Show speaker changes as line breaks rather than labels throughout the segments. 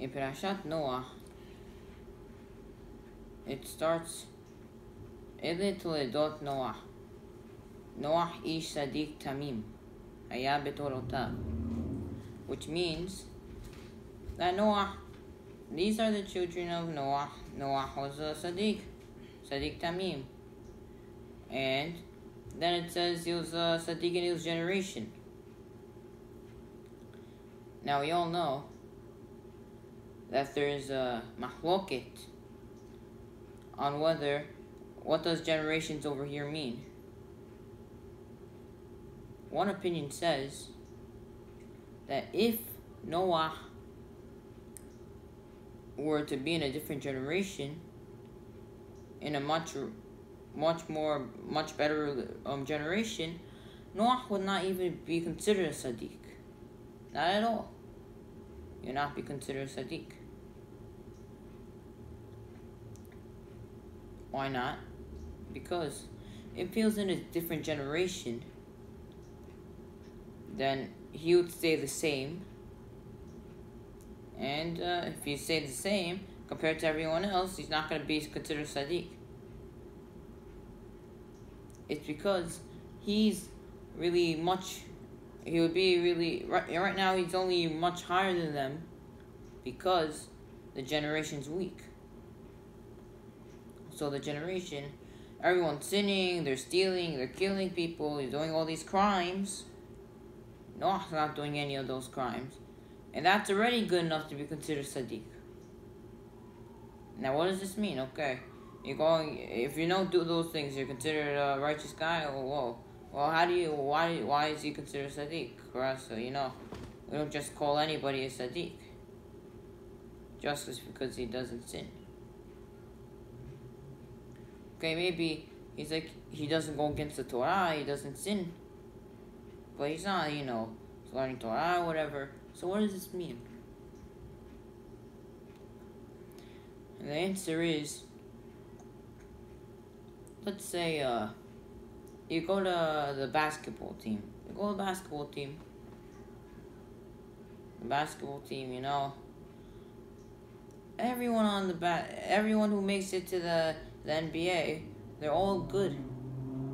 In Parashat Noah, it starts, Ele toledot Noah. Noah ish sadiq tamim, haya betorotav. Which means that Noah, these are the children of Noah. Noah was a sadiq tamim. And then it says he was a sadiq in his generation. Now we all know that there is a mahloket on what does generations over here mean. One opinion says that if Noah were to be in a different generation, in a much better generation, Noah would not even be considered a Sadiq. Not at all. You'll not be considered a Sadiq. Why not? Because if he was in a different generation, then he would stay the same. And if he stayed the same compared to everyone else, he's not going to be considered Sadiq. It's because he's really much, he would be really, right now he's only much higher than them because the generation's weak. So the generation, everyone's sinning, they're stealing, they're killing people, they're doing all these crimes. Noah's not doing any of those crimes. And that's already good enough to be considered Sadiq. Now what does this mean? Okay, if you don't do those things, you're considered a righteous guy? Oh, whoa. Well, why is he considered Sadiq? For us, we don't just call anybody a Sadiq. Just because he doesn't sin. Okay, maybe he's like, he doesn't go against the Torah, he doesn't sin. But he's not, he's learning Torah or whatever. So what does this mean? And the answer is, let's say you go to the basketball team. The basketball team, everyone on everyone who makes it to the NBA, they're all good.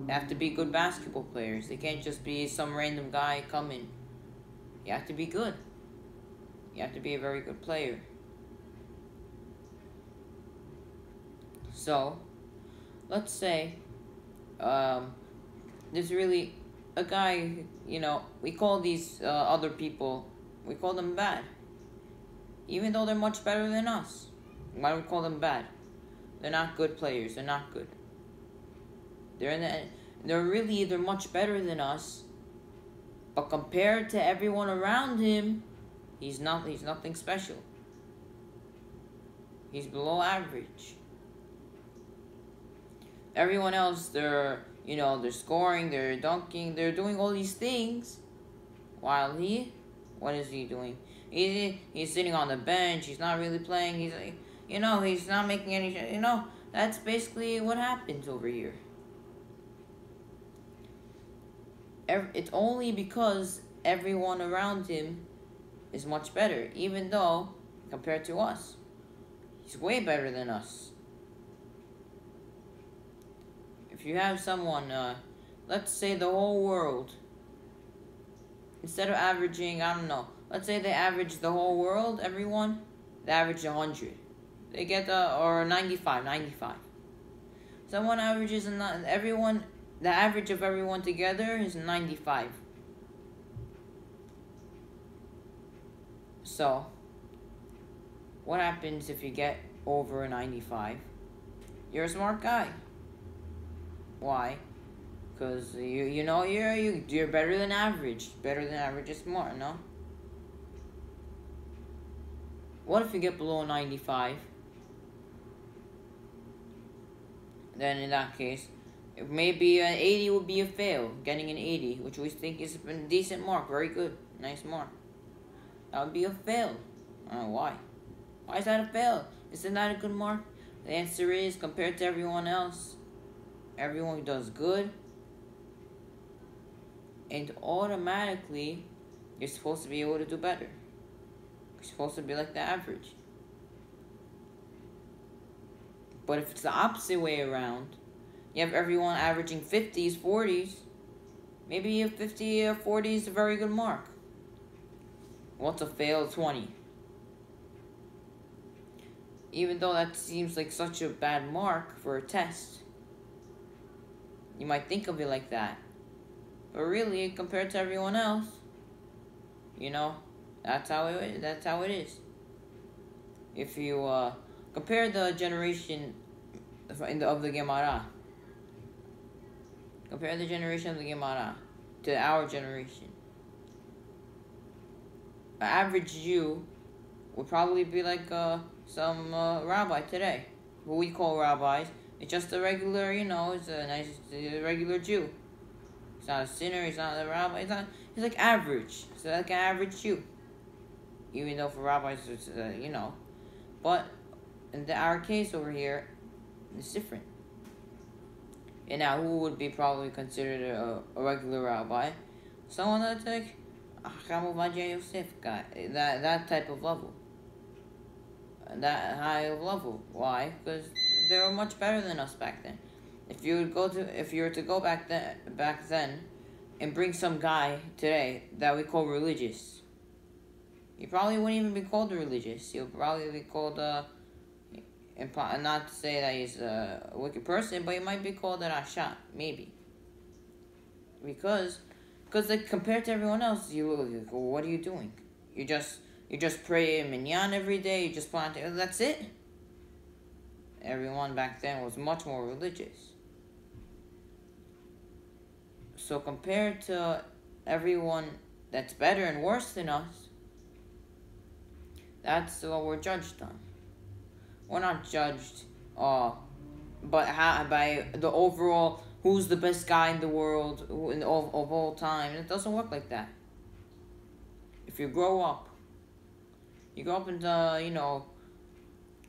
They have to be good basketball players. They can't just be some random guy coming. You have to be good. You have to be a very good player. So, let's say, there's really a guy, we call these other people, we call them bad. Even though they're much better than us. Why do we call them bad? They're not good players. They're not good. They're much better than us. But compared to everyone around him, he's nothing special. He's below average. Everyone else, they're scoring, they're dunking, they're doing all these things. While what is he doing? He's sitting on the bench, he's not really playing, he's not making any, that's basically what happens over here. It's only because everyone around him is much better, even though, compared to us, he's way better than us. If you have someone, let's say the whole world, instead of averaging, let's say they average the whole world, everyone, they average 100. They get, or 95. Someone averages, the average of everyone together is 95. So, what happens if you get over 95? You're a smart guy. Why? Because you're better than average. Better than average is smart, no? What if you get below 95? Then in that case, maybe an 80 would be a fail. Getting an 80, which we think is a decent mark. Very good. Nice mark. That would be a fail. Why? Why is that a fail? Isn't that a good mark? The answer is, compared to everyone else, everyone does good. And automatically, you're supposed to be able to do better. You're supposed to be like the average. But if it's the opposite way around, you have everyone averaging 50s, 40s, maybe a 50 or 40 is a very good mark. What's a failed 20? Even though that seems like such a bad mark for a test, you might think of it like that. But really, compared to everyone else, that's how it is. If you compare the generation of the Gemara, to our generation. An average Jew would probably be like some rabbi today. What we call rabbis. It's just a regular, it's a regular Jew. He's not a sinner, he's not a rabbi, he's like average. He's like an average Jew. Even though for rabbis, it's, But in our case over here, it's different. And now, who would be probably considered a regular rabbi? Someone that's like Yosef guy, that type of level, that high of level. Why? Because they were much better than us back then. If you were to go back then, and bring some guy today that we call religious, he probably wouldn't even be called religious. He'll probably be called and not to say that he's a wicked person, but he might be called an Ashat, maybe. Because like, compared to everyone else, you look like, well, what are you doing? You just pray minyan every day, you just plant it, that's it? Everyone back then was much more religious. So compared to everyone that's better and worse than us, that's what we're judged on. We're not judged, but by the overall, who's the best guy in the world of all time. It doesn't work like that. If you grow up into,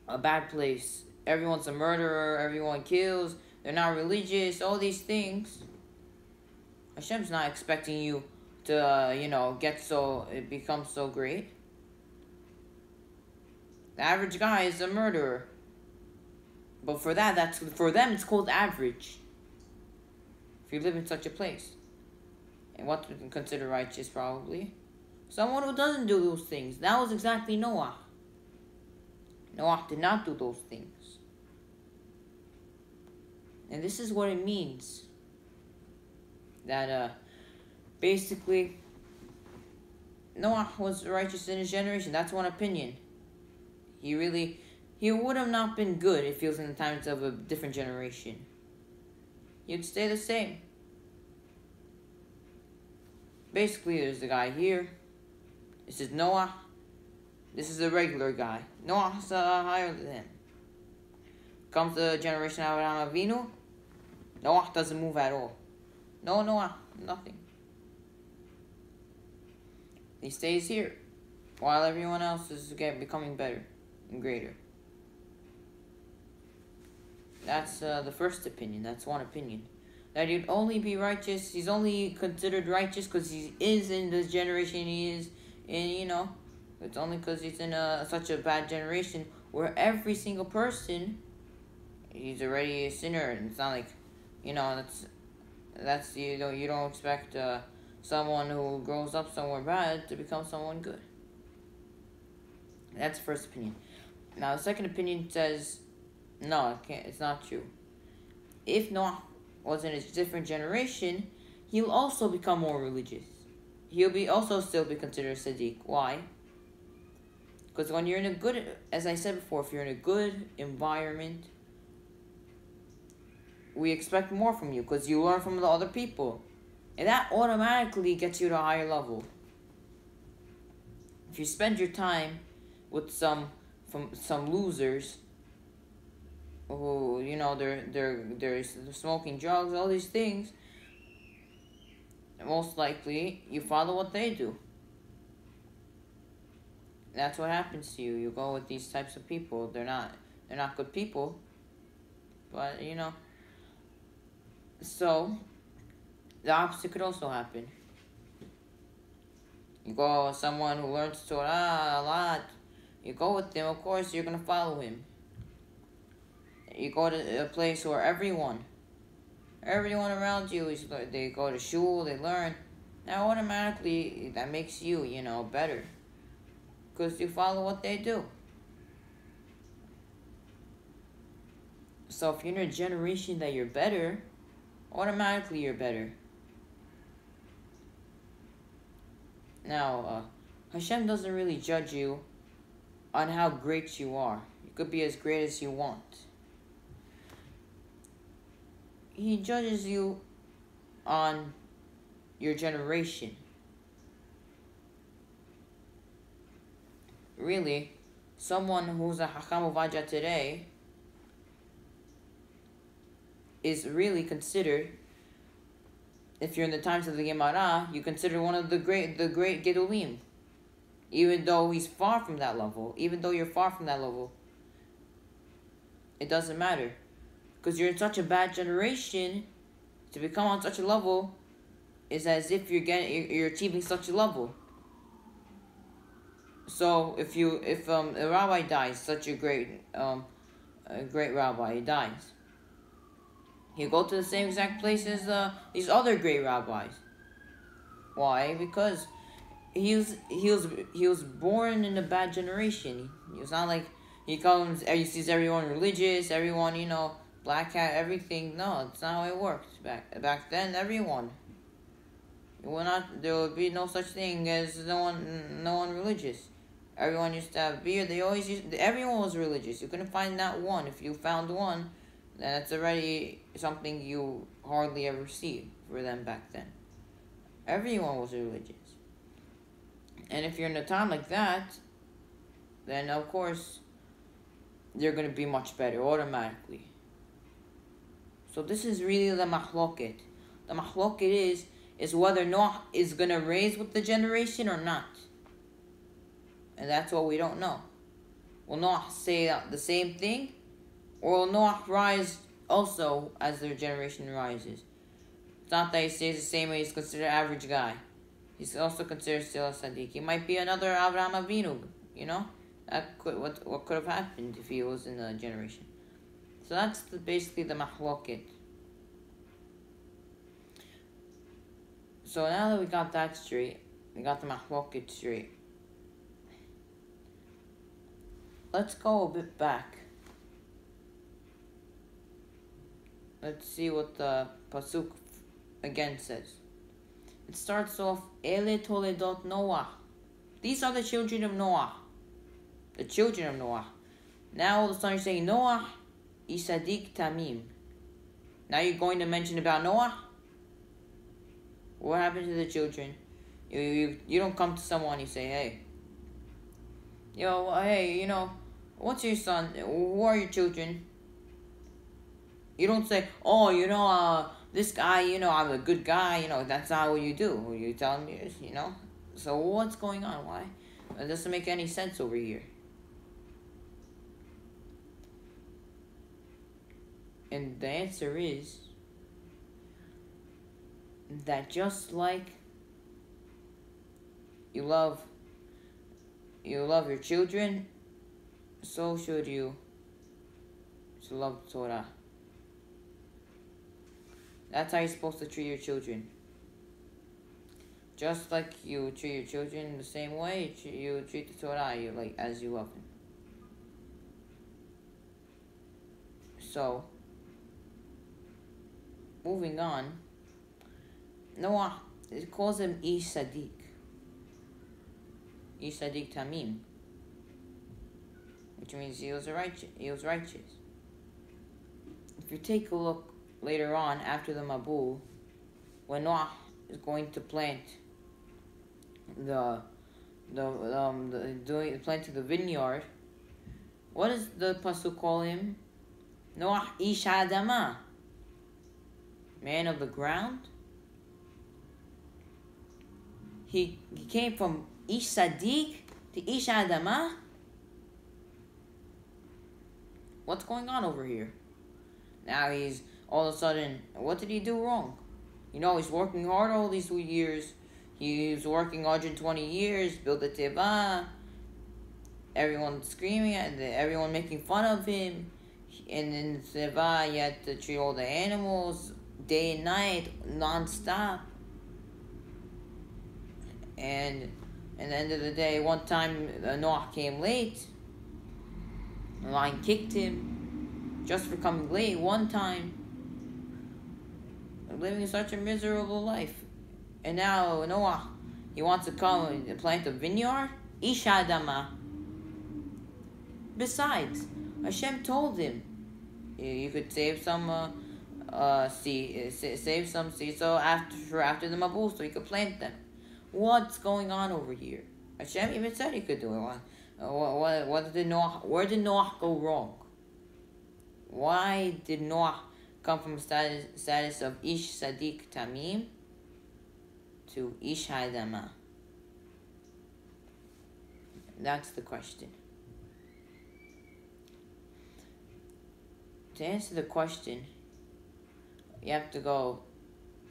a bad place. Everyone's a murderer, everyone kills, they're not religious, all these things. Hashem's not expecting you to, become so great. The average guy is a murderer. But for them, it's called average. If you live in such a place. And what we can consider righteous, probably. Someone who doesn't do those things. That was exactly Noah. Noah did not do those things. And this is what it means. That, basically, Noah was righteous in his generation. That's one opinion. He would have not been good if he was in the times of a different generation. He'd stay the same. Basically, there's the guy here. This is Noah. This is a regular guy. Noah's higher than him. Comes the generation of Abraham Avinu. Noah doesn't move at all. No Noah, nothing. He stays here, while everyone else is becoming better and greater. That's the first opinion. That's one opinion. That he'd only be righteous. He's only considered righteous because he is in this generation he is in, It's only because he's in such a bad generation where every single person, he's already a sinner. And it's not like, that's you don't expect someone who grows up somewhere bad to become someone good. That's the first opinion. Now, the second opinion says, no, it's not true. If Noah was in a different generation, he'll also become more religious. He'll also still be considered a Siddiq. Why? Because when you're in a good, as I said before, if you're in a good environment, we expect more from you because you learn from the other people. And that automatically gets you to a higher level. If you spend your time with some losers who, they're smoking drugs, all these things, most likely you follow what they do. That's what happens to you. You go with these types of people. They're not good people. But, so the opposite could also happen. You go with someone who learns Torah a lot, You go with him, of course, you're going to follow him. You go to a place where everyone around you, they go to shul, they learn. Now, automatically, that makes you, better. Because you follow what they do. So if you're in a generation that you're better, automatically you're better. Now, Hashem doesn't really judge you on how great you are. You could be as great as you want. He judges you on your generation. Really, someone who's a Hakam Uvaja today is really considered, if you're in the times of the Gemara, you consider one of the great Gedolim. Even though he's far from that level, even though you're far from that level, it doesn't matter. Because you're in such a bad generation, to become on such a level is as if you're achieving such a level. So if a rabbi dies, such a great rabbi, he dies, he'll go to the same exact place as these other great rabbis. Why? Because he was born in a bad generation. He was not like he sees everyone religious, everyone black hat, everything. No, it's not how it worked back then. Everyone. There would be no such thing as no one religious. Everyone used to have beer. Everyone was religious. You couldn't find that one. If you found one, then that's already something you hardly ever see for them back then. Everyone was religious. And if you're in a time like that, then of course, you're going to be much better automatically. So this is really the mahloket. The mahloket is whether Noah is going to raise with the generation or not. And that's what we don't know. Will Noah say the same thing? Or will Noah rise also as their generation rises? It's not that he stays the same way. He's considered an average guy. He's also considered still a Sadiq. He might be another Avraham Avinu, what could have happened if he was in the generation. So that's basically the mahloket. So now that we got that straight, we got the mahloket straight, let's go a bit back. Let's see what the pasuk again says. It starts off, Ele Toledot Noah. These are the children of Noah. The children of Noah. Now all of a sudden you're saying Noah Isadik Tamim. Now you're going to mention about Noah? What happened to the children? You don't come to someone, you say, hey, what's your son? Who are your children? You don't say, this guy, I'm a good guy, that's not what you do. You tell him, So what's going on? Why? It doesn't make any sense over here. And the answer is that just like you love your children, so should you to love Torah. That's how you're supposed to treat your children. Just like you treat your children the same way, you treat the Torah as you love them. So, moving on, Noah, it calls him Ish Sadiq. Ish Sadiq Tamim. Which means he was righteous. If you take a look later on, after the Mabul, when Noah is going to plant planting the vineyard, what does the pasuk call him? Noah Ish Adama, man of the ground. He came from Ish Sadiq to Ish Adama. What's going on over here? Now he's all of a sudden, what did he do wrong? He's working hard all these years. He's working 120 years, build a teva, everyone screaming at everyone making fun of him. And in Seva, he had to treat all the animals day and night, non-stop. And at the end of the day, one time Noah came late. The lion kicked him just for coming late one time. Living such a miserable life. And now Noah, he wants to come and plant a vineyard. Ish Adama. Besides, Hashem told him, you could save some seed, save some seed, so after the Mabul, so you could plant them. What's going on over here? Hashem even said he could do it. Where did Noah go wrong? Why did Noah come from status of Ish Sadiq Tamim to Ish Hadama? That's the question. To answer the question, you have to go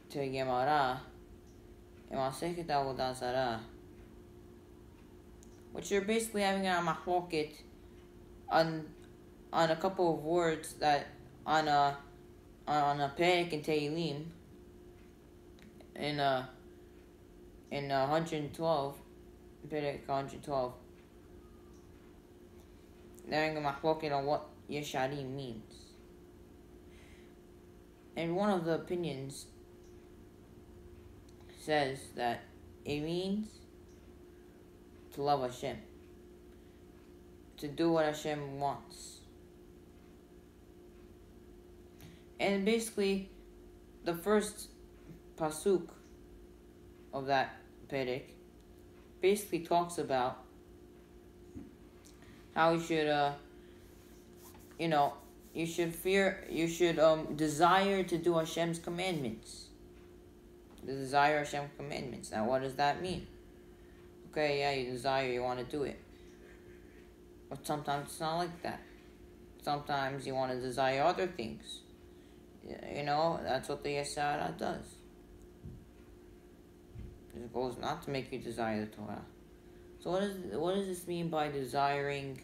to Gemara, Masechet Avodah Zarah, which you're basically having a mahloket on a couple of words that on a perek in Tehillim in 112, perek 112. They're having a mahloket on what Yesharim means. And one of the opinions says that it means to love Hashem, to do what Hashem wants. And basically, the first pasuk of that perek basically talks about how you should, you should desire to do Hashem's commandments. To desire Hashem's commandments. Now, what does that mean? Okay, yeah, you desire, you want to do it. But sometimes it's not like that. Sometimes you want to desire other things. That's what the Yesara does. It goes not to make you desire the Torah. So what does this mean by desiring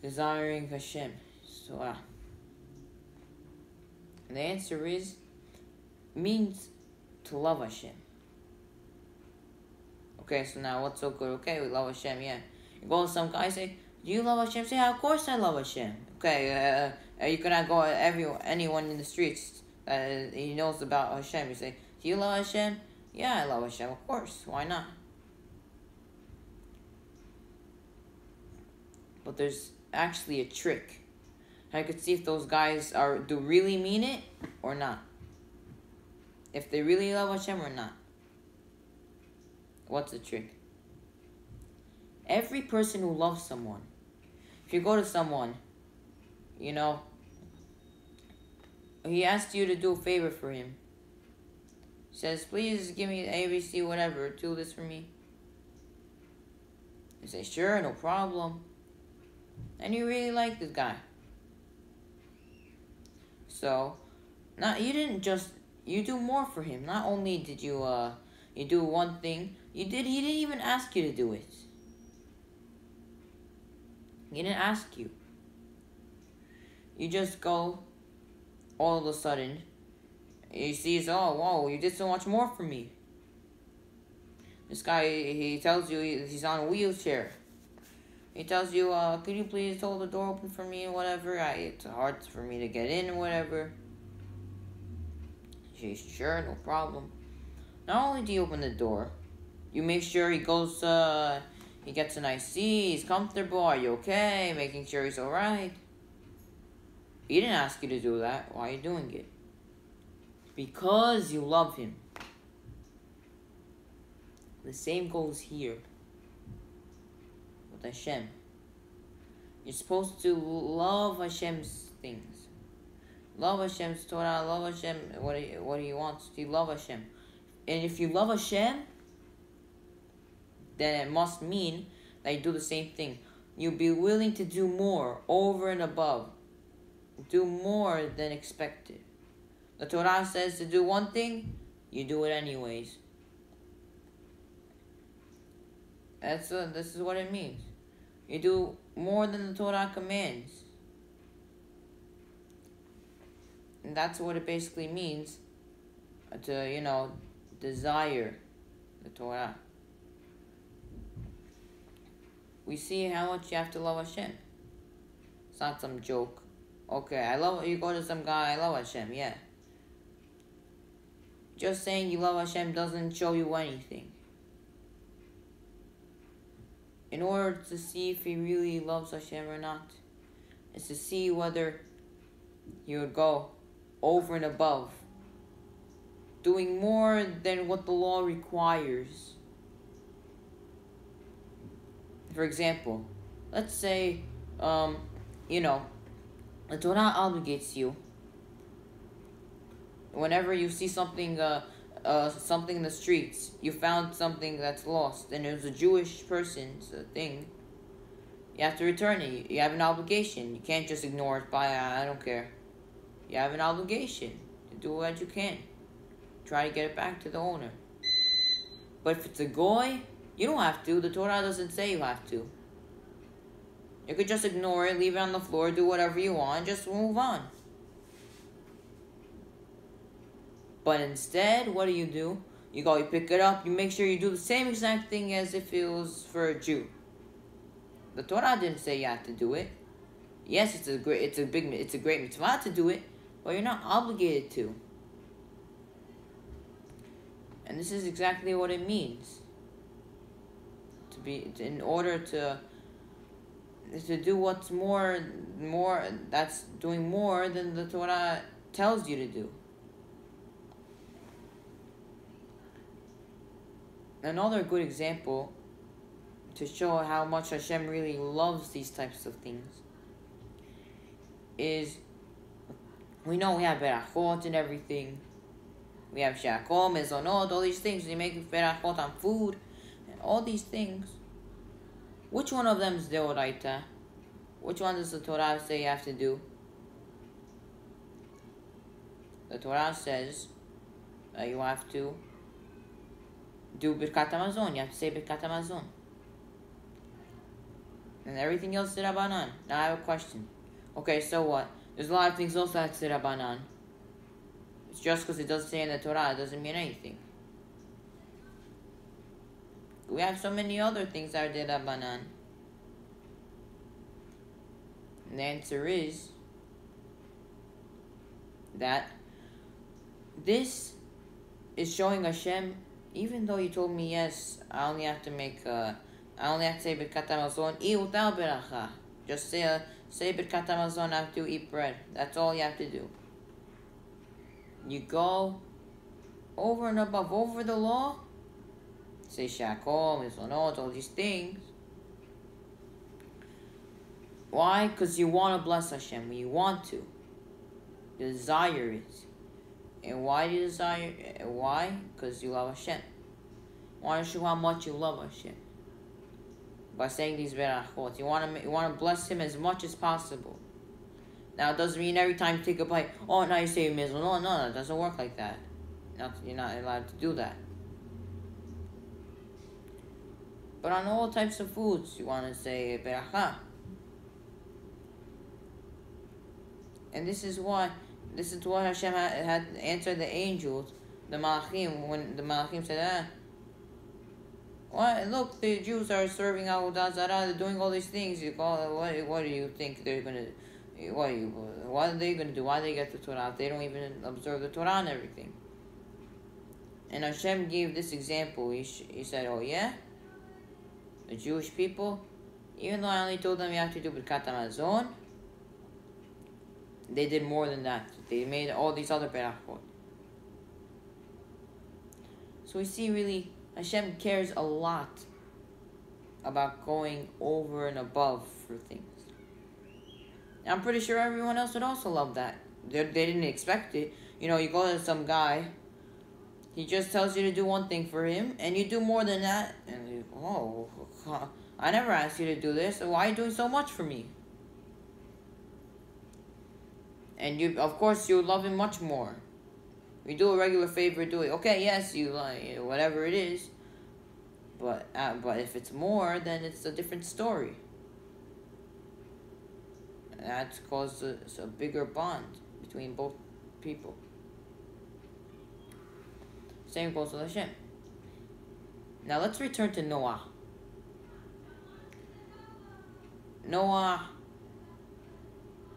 Hashem? Torah. And the answer means to love Hashem. Okay, so now what's so good? Okay, we love Hashem, yeah. You go to some guy, say, do you love Hashem? Say, yeah, of course I love Hashem. Okay, you cannot go anyone in the streets that he knows about Hashem. You say, do you love Hashem? Yeah, I love Hashem, of course. Why not? But there's actually a trick. I could see if those guys do really mean it or not. If they really love Hashem or not. What's the trick? Every person who loves someone, if you go to someone, he asks you to do a favor for him. He says, please give me ABC, whatever, do this for me. You say, sure, no problem. And you really like this guy. So, you do more for him. Not only did you do one thing, he didn't even ask you to do it. He didn't ask you. You just go, all of a sudden, he sees, oh, whoa, you did so much more for me. This guy, he tells you he's on a wheelchair. He tells you, could you please hold the door open for me or whatever? It's hard for me to get in or whatever. She's sure, no problem. Not only do you open the door, you make sure he goes, he gets a nice seat, he's comfortable, are you okay? Making sure he's alright. He didn't ask you to do that. Why are you doing it? Because you love him. The same goes here. Hashem. You're supposed to love Hashem's things. Love Hashem's Torah, love Hashem, what he wants. You love Hashem. And if you love Hashem, then it must mean that you do the same thing. You'll be willing to do more, over and above. Do more than expected. The Torah says to do one thing, you do it anyways. This is what it means. You do more than the Torah commands. And that's what it basically means to, desire the Torah. We see how much you have to love Hashem. It's not some joke. Okay, you go to some guy, I love Hashem, yeah. Just saying you love Hashem doesn't show you anything. In order to see if he really loves Hashem or not, is to see whether he would go over and above, doing more than what the law requires. For example, let's say, the Torah obligates you. Whenever you see something in the streets, you found something that's lost, and it was a Jewish person's thing, you have to return it. You have an obligation. You can't just ignore it by, I don't care. You have an obligation to do what you can. Try to get it back to the owner. But if it's a goy, you don't have to. The Torah doesn't say you have to. You could just ignore it, leave it on the floor, do whatever you want, just move on. But instead, what do? You go, you pick it up, you make sure you do the same exact thing as if it was for a Jew. The Torah didn't say you have to do it. Yes, it's a great mitzvah to do it, but you're not obligated to. And this is exactly what it means. In order to do what's more, that's doing more than the Torah tells you to do. Another good example to show how much Hashem really loves these types of things is, we know we have berachot and everything. We have shakol, mezonot, all these things. We make berachot on food and all these things. Which one of them is deoraita? Which one does the Torah say you have to do? The Torah says that you have to do Birkat Hamazon. You have to say Birkat Hamazon. And everything else is Rabbanan. Now I have a question. Okay, so what? There's a lot of things also that's Rabbanan. It's just because it doesn't say in the Torah, it doesn't mean anything. We have so many other things that are Rabbanan. And the answer is that this is showing Hashem, even though you told me, yes, I only have to say Birkat Hamazon, eat without beracha. Just say Birkat Hamazon after you eat bread. That's all you have to do. You go over and above, over the law, say shakol, mizonot, all these things. Why? Because you want to bless Hashem. You want to. You desire it. And why do you desire it? Why? Because you love Hashem. You want to show how much you love Hashem. By saying these berachot. You want to bless Him as much as possible. Now, it doesn't mean every time you take a bite, oh, now you say mizvah. No, it doesn't work like that. You're not allowed to do that. But on all types of foods, you want to say beracha. And this is what Hashem had answered the angels, the malachim, when the malachim said, what? Look, the Jews are serving avodah zarah, they're doing all these things. You call, what do you think they're going to do? What are they going to do? Why do they get the Torah if they don't even observe the Torah and everything? And Hashem gave this example. He said, oh yeah? The Jewish people, even though I only told them you have to do Birkat Hamazon, they did more than that. They made all these other berachot. So we see really, Hashem cares a lot about going over and above for things. And I'm pretty sure everyone else would also love that. They didn't expect it. You go to some guy, he just tells you to do one thing for him, and you do more than that, and you go, oh, I never asked you to do this, so why are you doing so much for me? And you, of course, you love him much more. You do a regular favor, do it. Okay, yes, you like whatever it is. But if it's more, then it's a different story. And that causes a bigger bond between both people. Same goes with Hashem. Now let's return to Noah. Noah,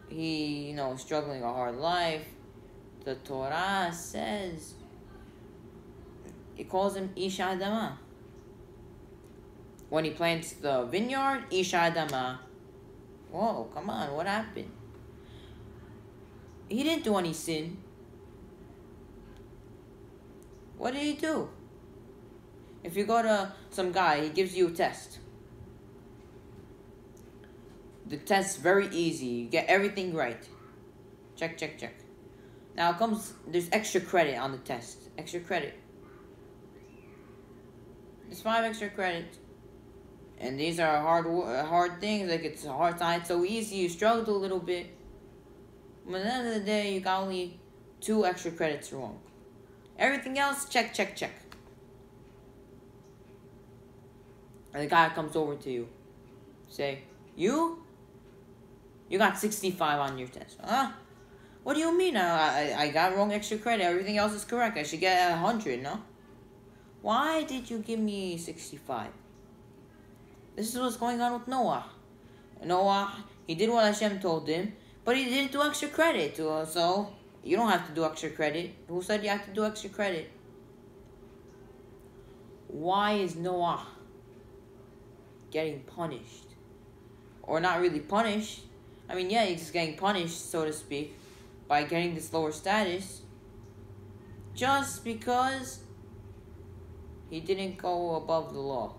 he, struggling a hard life. The Torah says, it calls him Ish Adama. When he plants the vineyard, Ish Adama. Whoa, come on, what happened? He didn't do any sin. What did he do? If you go to some guy, he gives you a test. The test's very easy. You get everything right. Check, check, check. Now there's extra credit on the test. Extra credit. There's 5 extra credits. And these are hard things. Like, it's a hard time. It's so easy. You struggled a little bit. But at the end of the day, you got only 2 extra credits wrong. Everything else, check, check, check. And the guy comes over to you. Say, you got 65 on your test. Huh? What do you mean? I got wrong extra credit. Everything else is correct. I should get 100, no? Why did you give me 65? This is what's going on with Noah. Noah, he did what Hashem told him, but he didn't do extra credit. So, you don't have to do extra credit. Who said you have to do extra credit? Why is Noah getting punished? Or not really punished. I mean, yeah, he's getting punished, so to speak, by getting this lower status. Just because he didn't go above the law.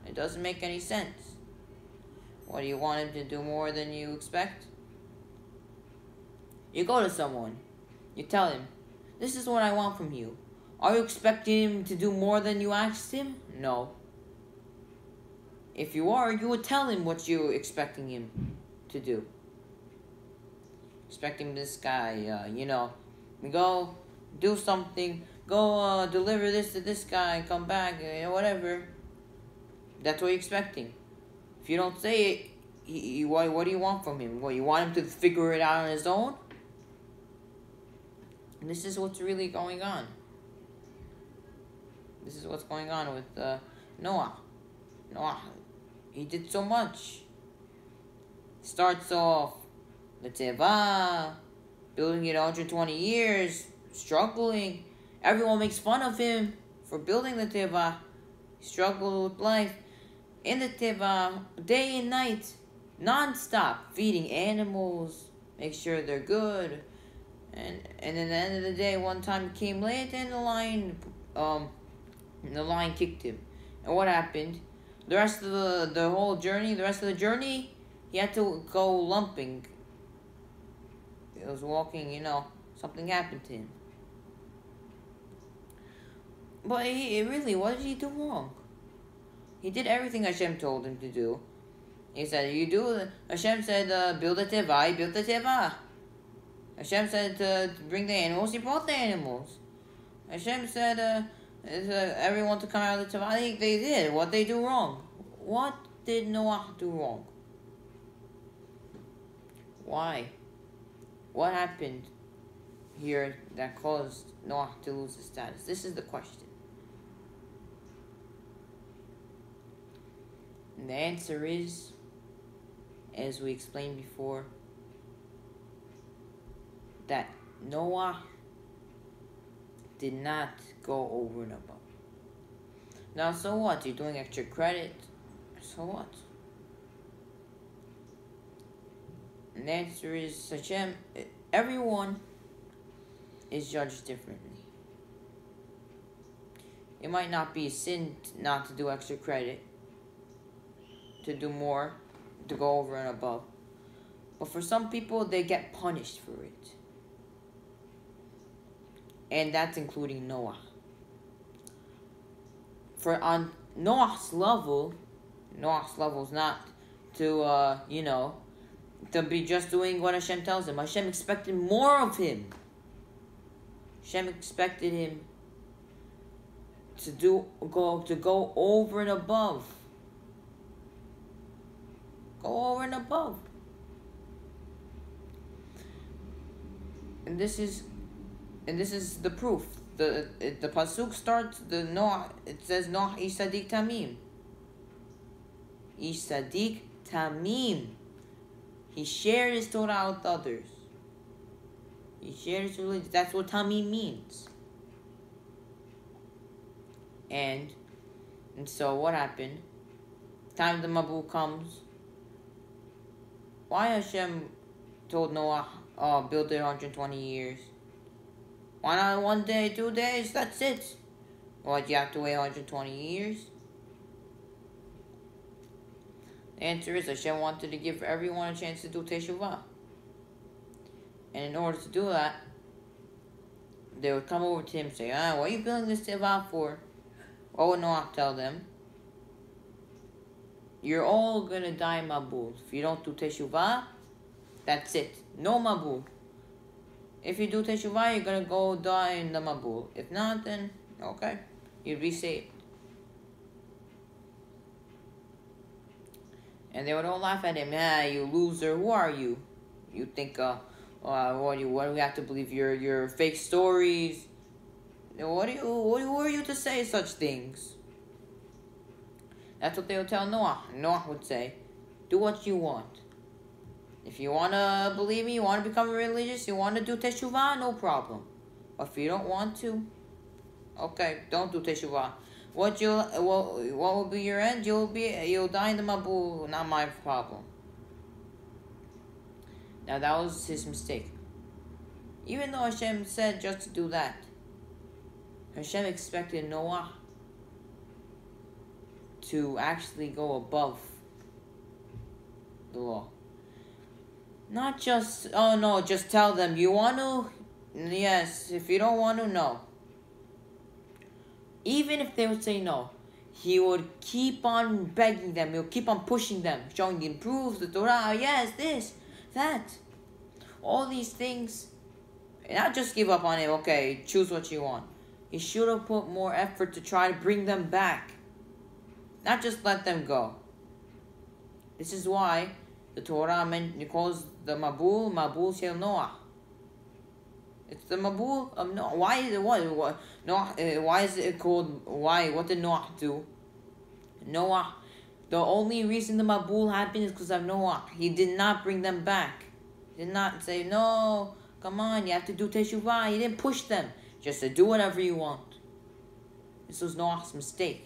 It doesn't make any sense. What, do you want him to do more than you expect? You go to someone. You tell him, this is what I want from you. Are you expecting him to do more than you asked him? No. If you are, you would tell him what you're expecting him to do. Expecting this guy, go do something, go deliver this to this guy, come back, whatever. That's what you're expecting. If you don't say it, what do you want from him? What, you want him to figure it out on his own? And this is what's really going on. This is what's going on with Noah. Noah, he did so much. Starts off the Teva, building it 120 years, struggling. Everyone makes fun of him for building the Teva. He struggled with life. In the Teva, day and night, non-stop, feeding animals, make sure they're good. And at the end of the day, one time he came late and the lion kicked him. And what happened? The rest of the rest of the journey, he had to go lumping. He was walking, something happened to him. But what did he do wrong? He did everything Hashem told him to do. He said, Hashem said, build a teva, he built the teva. Hashem said to bring the animals, he brought the animals. Hashem said, everyone to come out of the teva. I think they did. What they do wrong? What did Noah do wrong? Why? What happened here that caused Noah to lose his status? This is the question. And the answer is, as we explained before, that Noah did not go over and above. Now, so what? You're doing extra credit. So what? And the answer is, Hashem, everyone is judged differently. It might not be a sin not to do extra credit, to do more, to go over and above. But for some people, they get punished for it. And that's including Noah. For on Noah's level is not to, to be just doing what Hashem tells him. Hashem expected more of him. Hashem expected him to go over and above. Go Go over and above. And this is the proof. The pasuk starts the Noah. It says Noah ish sadik tamim. Ish sadik tamim. He shared his Torah with others. He shared his religion. That's what tamim means. And so what happened? Time the Mabul comes. Why Hashem told Noah, build it 120 years? Why not 1 day, 2 days? That's it. Why'd you have to wait 120 years? The answer is Hashem wanted to give everyone a chance to do Teshuvah. And in order to do that, they would come over to him and say, what are you building this Teshuvah for? What would Noah tell them? You're all going to die in Mabul. If you don't do Teshuvah, that's it. No Mabul. If you do Teshuvah, you're going to go die in the Mabul. If not, then, okay, you'll be saved. And they would all laugh at him. You loser, who are you? You think, what do we have to believe? Your fake stories? Who are you to say such things? That's what they would tell Noah. Noah would say, do what you want. If you want to believe me, you want to become religious, you want to do Teshuvah, no problem. But if you don't want to, okay, don't do Teshuvah. What will be your end? You'll die in the Mabul, not my problem. Now that was his mistake. Even though Hashem said just to do that, Hashem expected Noah to actually go above the law. Not just, just tell them, you want to? Yes. If you don't want to, no. Even if they would say no, he would keep on begging them. He would keep on pushing them, showing them proofs, the Torah, yes, this, that. All these things. And not just give up on it, okay, choose what you want. He should have put more effort to try to bring them back. Not just let them go. This is why the Torah calls the Mabul Shel Noah. It's the Mabul of Noah. Why is it what? Noah? Why is it called? Why? What did Noah do? Noah. The only reason the Mabul happened is because of Noah. He did not bring them back. He did not say, no, come on, you have to do Teshuvah. He didn't push them. Just to do whatever you want. This was Noah's mistake.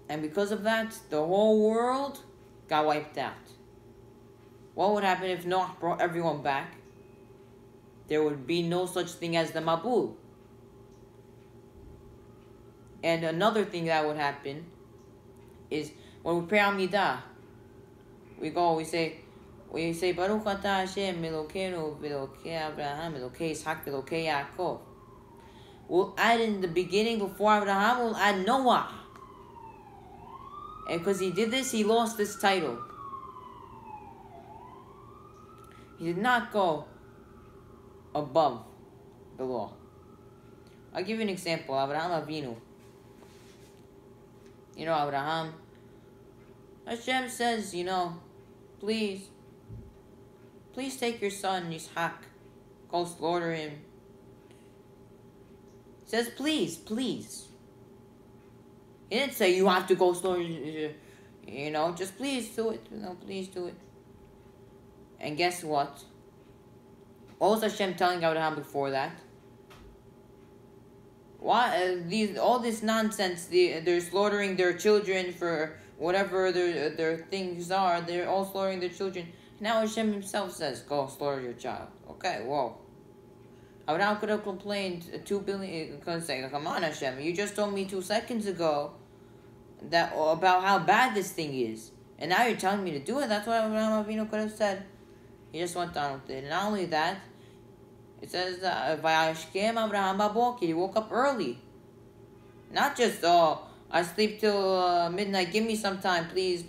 And because of that, the whole world got wiped out. What would happen if Noah brought everyone back? There would be no such thing as the Mabul. And another thing that would happen is when we pray Amidah, we say Baruch Atah Hashem Elokeinu v'Elokei Abraham Elokei Yitzhak v'Elokei Yaakov. We'll add in the beginning before Abraham, we'll add Noah. And because he did this, he lost this title. He did not go above the law. I'll give you an example. Abraham Avinu. Abraham. Hashem says, please take your son Yitzhak. Go slaughter him. He says, please. He didn't say you have to go slaughter, just please do it. Please do it. And guess what? What was Hashem telling Abraham before that? Why all this nonsense? They're slaughtering their children for whatever their things are. They're all slaughtering their children. Now Hashem himself says, go slaughter your child. Okay, whoa. Abraham could have complained 2 billion. Could say, come on, Hashem, you just told me 2 seconds ago about how bad this thing is, and now you're telling me to do it. That's what Abraham Avinu could have said. He just went on with it. And not only that, it says Vayashkem Abraham Babokir. He woke up early. Not just I sleep till midnight. Give me some time, please.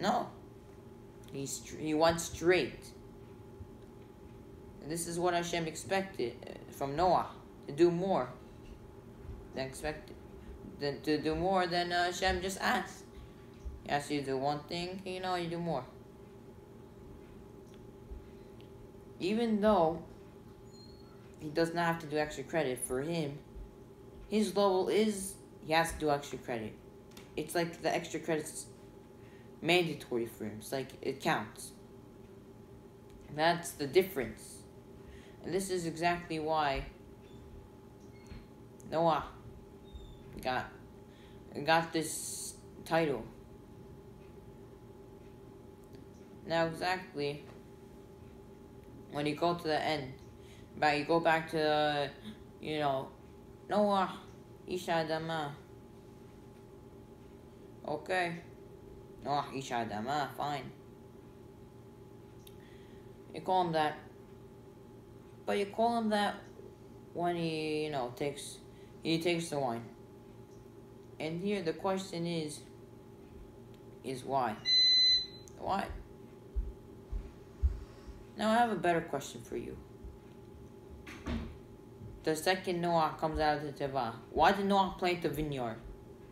No, he went straight. And this is what Hashem expected from Noah, to do more than expected. To do more than Hashem just asked. He asks you to do one thing, you do more. Even though he does not have to do extra credit, for him, his level is, he has to do extra credit. It's like the extra credit's mandatory for him. It's like, it counts. And that's the difference. And this is exactly why Noah got this title. Now exactly, when you go to the end, you go back to, Noah, Isha Adama. Okay. Noah, Isha Adama, fine. You call him that. But you call him that when he, takes the wine. And here the question is why? Why? Now I have a better question for you. The second Noah comes out of the Teva, why did Noah plant the vineyard?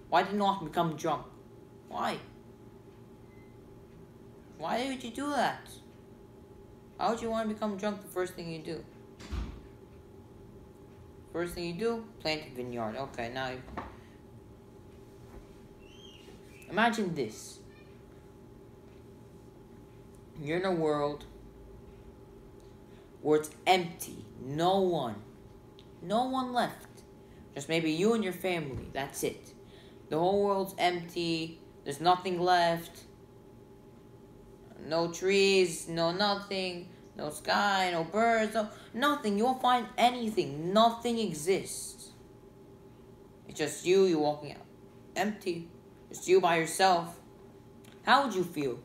Why did Noah become drunk? Why? Why would you do that? Why would you want to become drunk the first thing you do? First thing you do, plant a vineyard. Okay, now imagine this. You're in a world where it's empty. No one left. Just maybe you and your family. That's it. The whole world's empty. There's nothing left. No trees, no nothing. No sky, no birds, nothing. You won't find anything. Nothing exists. It's just you walking out. Empty. Just you by yourself. How would you feel?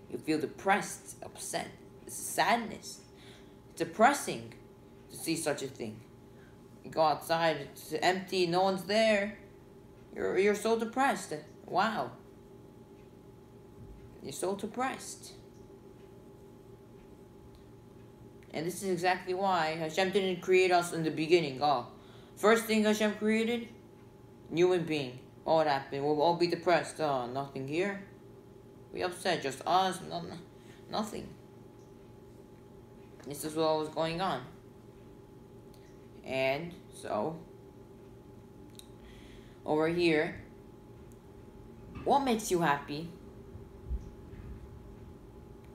You feel depressed, upset, sadness. It's depressing to see such a thing. You go outside, it's empty, no one's there. You're so depressed. Wow. You're so depressed. And this is exactly why Hashem didn't create us in the beginning. First thing Hashem created, human being. What would happen? We'll all be depressed. Nothing here. We upset, just us, nothing. This is what was going on. And so, over here, what makes you happy?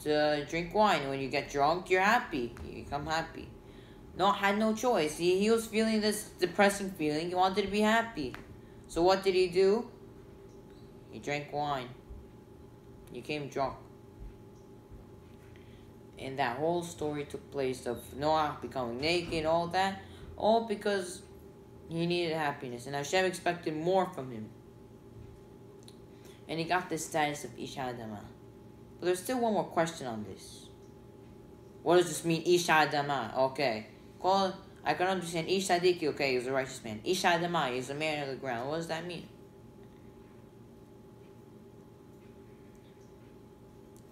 To drink wine. When you get drunk, you're happy. You become happy. Noah had no choice. He was feeling this depressing feeling. He wanted to be happy. So what did he do? He drank wine. He became drunk. And that whole story took place of Noah becoming naked, all that. All because he needed happiness. And Hashem expected more from him. And he got this status of Isha Adama. But there's still one more question on this. What does this mean, Isha Adama? Okay. I can understand Ish Sadiki, okay, he's a righteous man. Isha Adama, he's a man of the ground. What does that mean?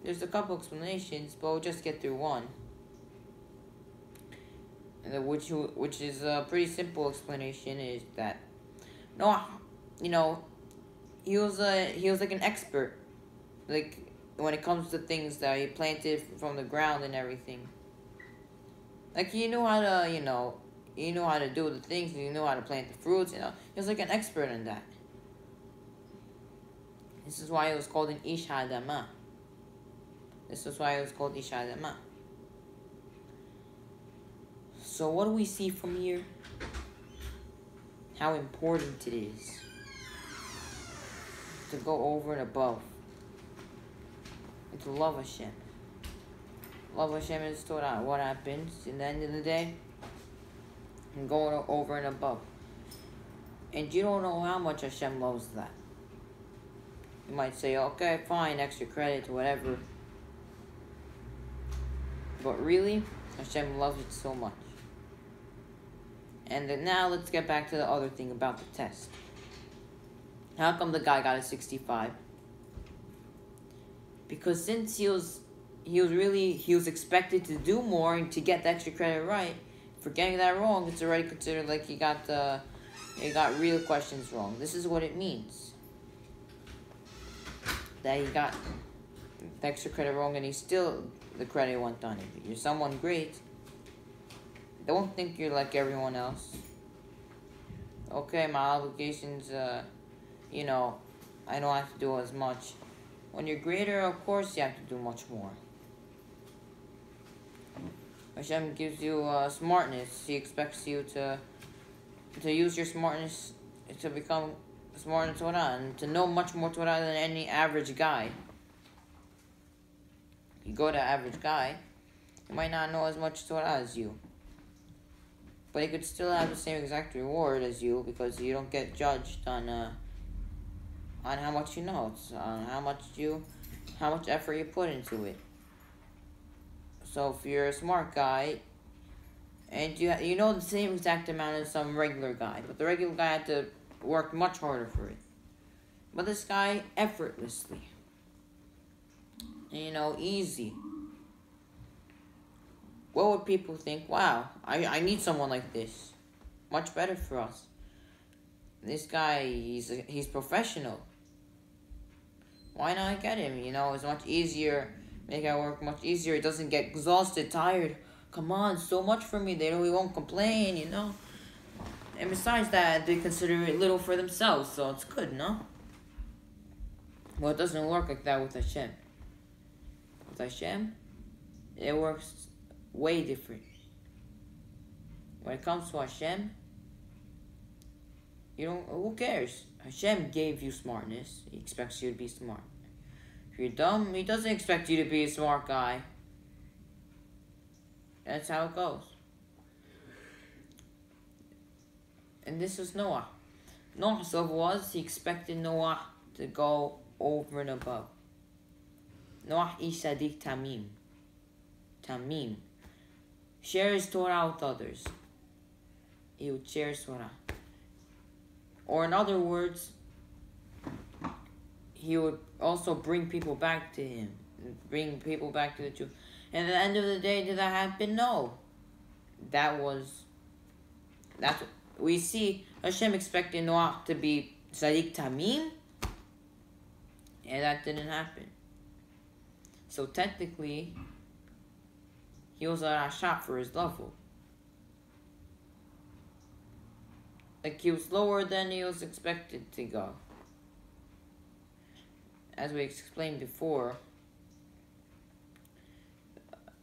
There's a couple explanations, but we'll just get through one. And which is a pretty simple explanation, is that Noah, he was like an expert. Like, when it comes to things that he planted from the ground and everything. Like, he knew how to do the things, he knew how to plant the fruits, He was like an expert in that. This is why it was called an Ish Adama. This is why it was called Ish Adama. So what do we see from here? How important it is to go over and above. And to love Hashem. Love Hashem is Torah. What happens in the end of the day? And going over and above. And you don't know how much Hashem loves that. You might say, okay, fine, extra credit, whatever. But really, Hashem loves it so much. And then now let's get back to the other thing about the test. How come the guy got a 65? Because since he was expected to do more and to get the extra credit right, for getting that wrong, it's already considered like he got real questions wrong. This is what it means. that he got the extra credit wrong, and the credit went on him. If you're someone great, don't think you're like everyone else. Okay, my obligations, I don't have to do as much. When you're greater, of course you have to do much more. Hashem gives you smartness. He expects you to use your smartness to become smart in Torah and to know much more Torah than any average guy. You go to an average guy, he might not know as much Torah as you. But he could still have the same exact reward as you because you don't get judged on how much you know. It's on how much effort you put into it. So if you're a smart guy and you know the same exact amount as some regular guy, but the regular guy had to work much harder for it. But this guy effortlessly. Easy. What would people think? Wow, I need someone like this. Much better for us. This guy, he's professional. Why not get him? It's much easier. Make it work much easier. He doesn't get exhausted, tired. Come on, so much for me. He won't complain, And besides that, they consider it little for themselves, so it's good, no? Well, it doesn't work like that with Hashem. With Hashem, it works way different. When it comes to Hashem, who cares? Hashem gave you smartness. He expects you to be smart. If you're dumb, he doesn't expect you to be a smart guy. That's how it goes. And this is Noah. Noah's love was, he expected Noah to go over and above. Noah ish sadik tamim. Tamim. Share his Torah with others. He would share his Torah. Or in other words, he would also bring people back to him. Bring people back to the truth. And at the end of the day, did that happen? No. That's what we see. Hashem expected Noah to be Sadiq Tamim. And that didn't happen. So technically, he was a shot for his level. Like he was lower than he was expected to go. As we explained before,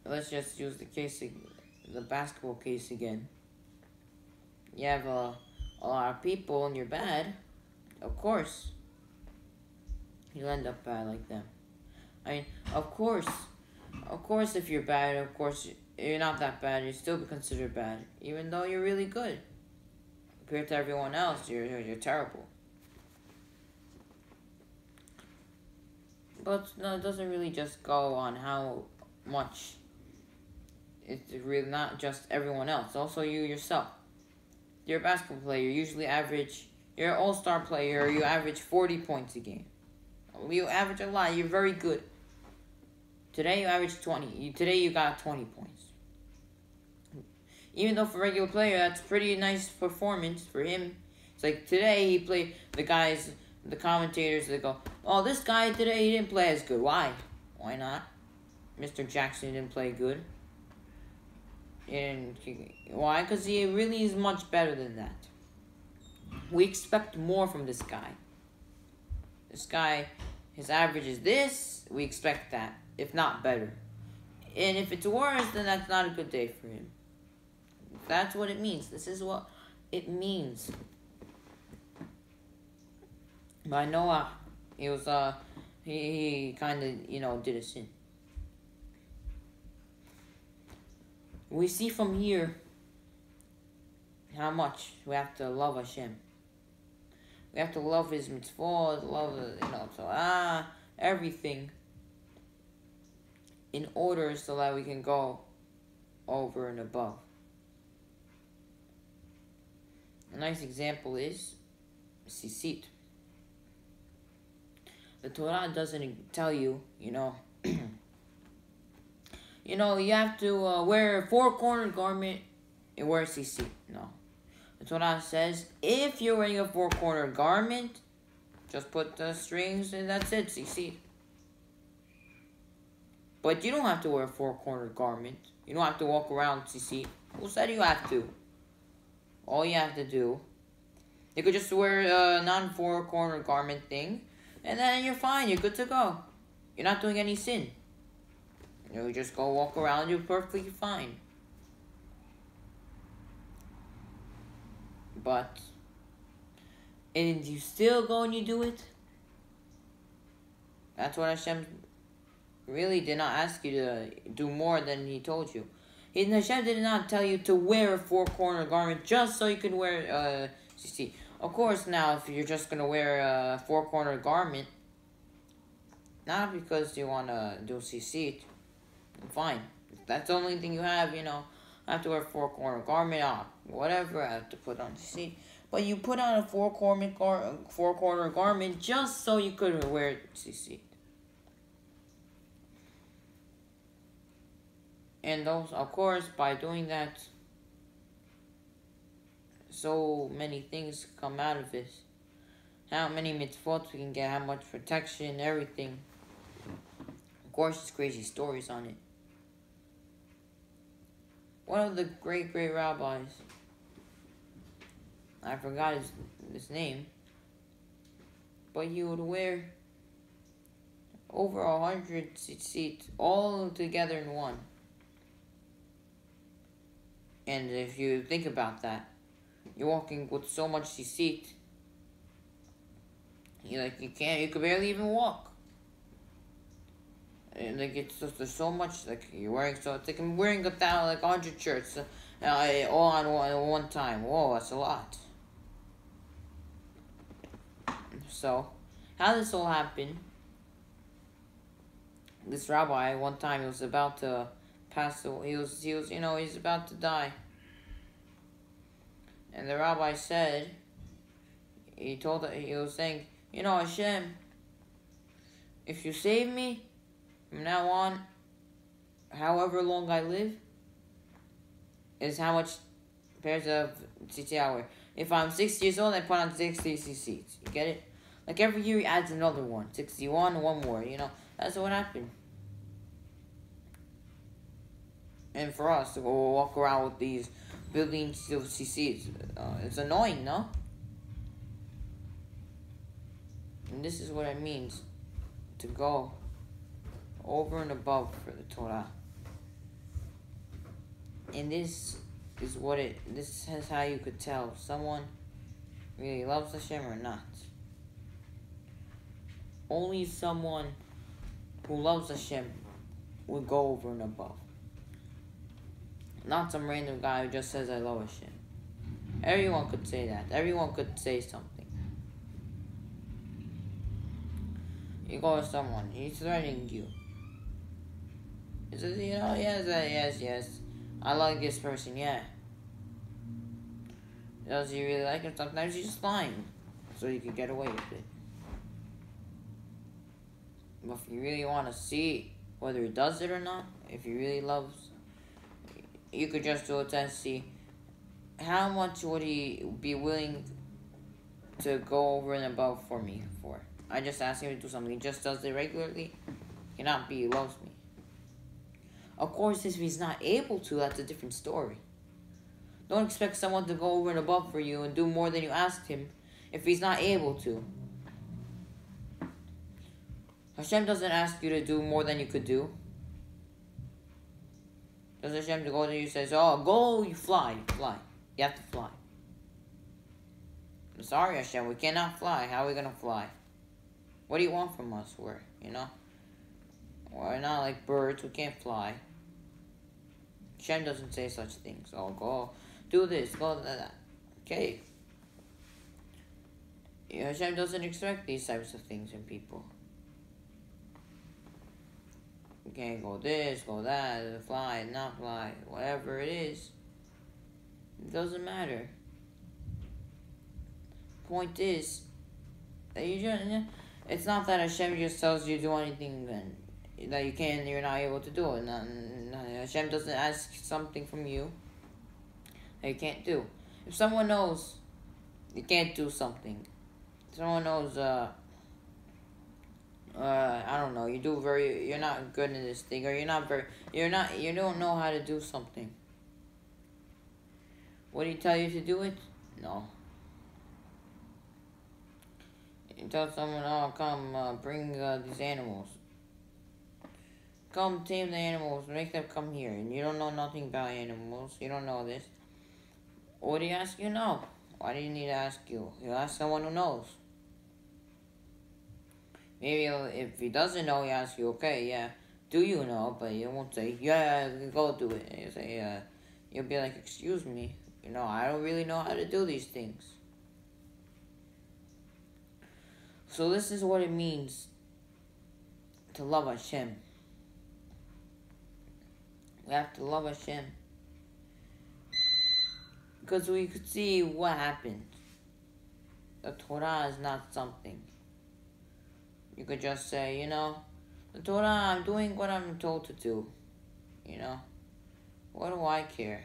let's just use the basketball case again. You have a lot of people and you're bad, of course, you'll end up bad like them. Of course, if you're bad, of course, you're not that bad, you still be considered bad, even though you're really good. Compared to everyone else, you're terrible. But no, it doesn't really just go on how much. It's really not just everyone else, also you yourself. You're a basketball player, you usually average, you're an all-star player, you average 40 points a game. You average a lot, you're very good. Today you averaged 20. Today you got 20 points. Even though for a regular player, that's pretty nice performance for him. It's like today he played, the commentators, they go, oh, this guy today, he didn't play as good. Why? Why not? Mr. Jackson didn't play good. And why? Because he really is much better than that. We expect more from this guy. This guy, his average is this, we expect that, if not better. And if it's worse, then that's not a good day for him. That's what it means. This is what it means. By Noah, he was he kind of did a sin. We see from here how much we have to love Hashem. We have to love His mitzvot, love Torah, everything, in order so that we can go over and above. A nice example is Sisit. The Torah doesn't tell you, you have to wear a four-cornered garment and wear Sisit. No. The Torah says, if you're wearing a four-cornered garment, just put the strings and that's it, Sisit. But you don't have to wear a four-cornered garment. You don't have to walk around tzitzit. Who said you have to? All you have to do, you could just wear a non-four-cornered garment thing, and then you're fine. You're good to go. You're not doing any sin. You just go walk around. You're perfectly fine. But, and you still go and you do it? That's what Hashem really did not ask you to do more than He told you. Hashem did not tell you to wear a four-cornered garment just so you could wear tzitzit. Of course, now if you're just going to wear a four-cornered garment, not because you want to do tzitzit, fine. If that's the only thing you have, I have to wear a four-cornered garment, whatever, I have to put on tzitzit. But you put on a four-cornered garment just so you could wear tzitzit. And those, of course, by doing that, so many things come out of this. How many mitzvot we can get, how much protection, everything. Of course, there's crazy stories on it. One of the great rabbis, I forgot his name, but he would wear over 100 tzitzit all together in one. And if you think about that, you're walking with so much tzitzit, you could barely even walk. And there's so much, you're wearing, so it's like I'm wearing 100 shirts, all on one time. Whoa, that's a lot. So, how this all happened? This rabbi, one time, he was about to pass away. He's about to die. And the rabbi said, he was saying, Hashem, if you save me, from now on, however long I live, is how much pairs of tzitzit I wear. If I'm 60 years old, I put on 60 tzitzit. You get it? Like every year he adds another one. 61, one more, That's what happened. And for us to go walk around with these billions of tzitzit, it's annoying, no? And this is what it means to go over and above for the Torah. And this is how you could tell if someone really loves Hashem or not. Only someone who loves Hashem will go over and above. Not some random guy who just says, I love Hashem. Everyone could say that. Everyone could say something. You go to someone, he's threatening you. He says, yes, I like this person, yeah. Does he really like him? Sometimes he's just lying, so you can get away with it. But if you really want to see whether he does it or not, if he really loves, you could just do a test, see how much would he be willing to go over and above for me for. I just ask him to do something. He just does it regularly. Cannot be he loves me. Of course, if he's not able to, that's a different story. Don't expect someone to go over and above for you and do more than you asked him if he's not able to. Hashem doesn't ask you to do more than you could do. Does Hashem to go to you and says, go, you fly. You have to fly. I'm sorry, Hashem, we cannot fly. How are we going to fly? What do you want from us? We're not like birds, we can't fly. Hashem doesn't say such things. Go do this, go do that. Okay. Hashem doesn't expect these types of things in people. You can't go this, go that, fly, not fly, whatever it is. It doesn't matter. Point is, that it's not that Hashem just tells you to do anything then that you're not able to do it. Hashem doesn't ask something from you that you can't do. If someone knows you can't do something, someone knows I don't know, you're not good in this thing, or you don't know how to do something. What do you tell you to do it? No. You tell someone, oh, come, bring these animals. Come tame the animals, make them come here. And you don't know nothing about animals. You don't know this. What do you ask you? No. Why do you need to ask you? You ask someone who knows. Maybe if he doesn't know, he asks you, okay, yeah, do you know? But you won't say, yeah, go do it. You say, you'll be like, excuse me. I don't really know how to do these things. So this is what it means to love Hashem. We have to love Hashem. Because we could see what happened. The Torah is not something. You could just say, the Torah, I'm doing what I'm told to do. What do I care?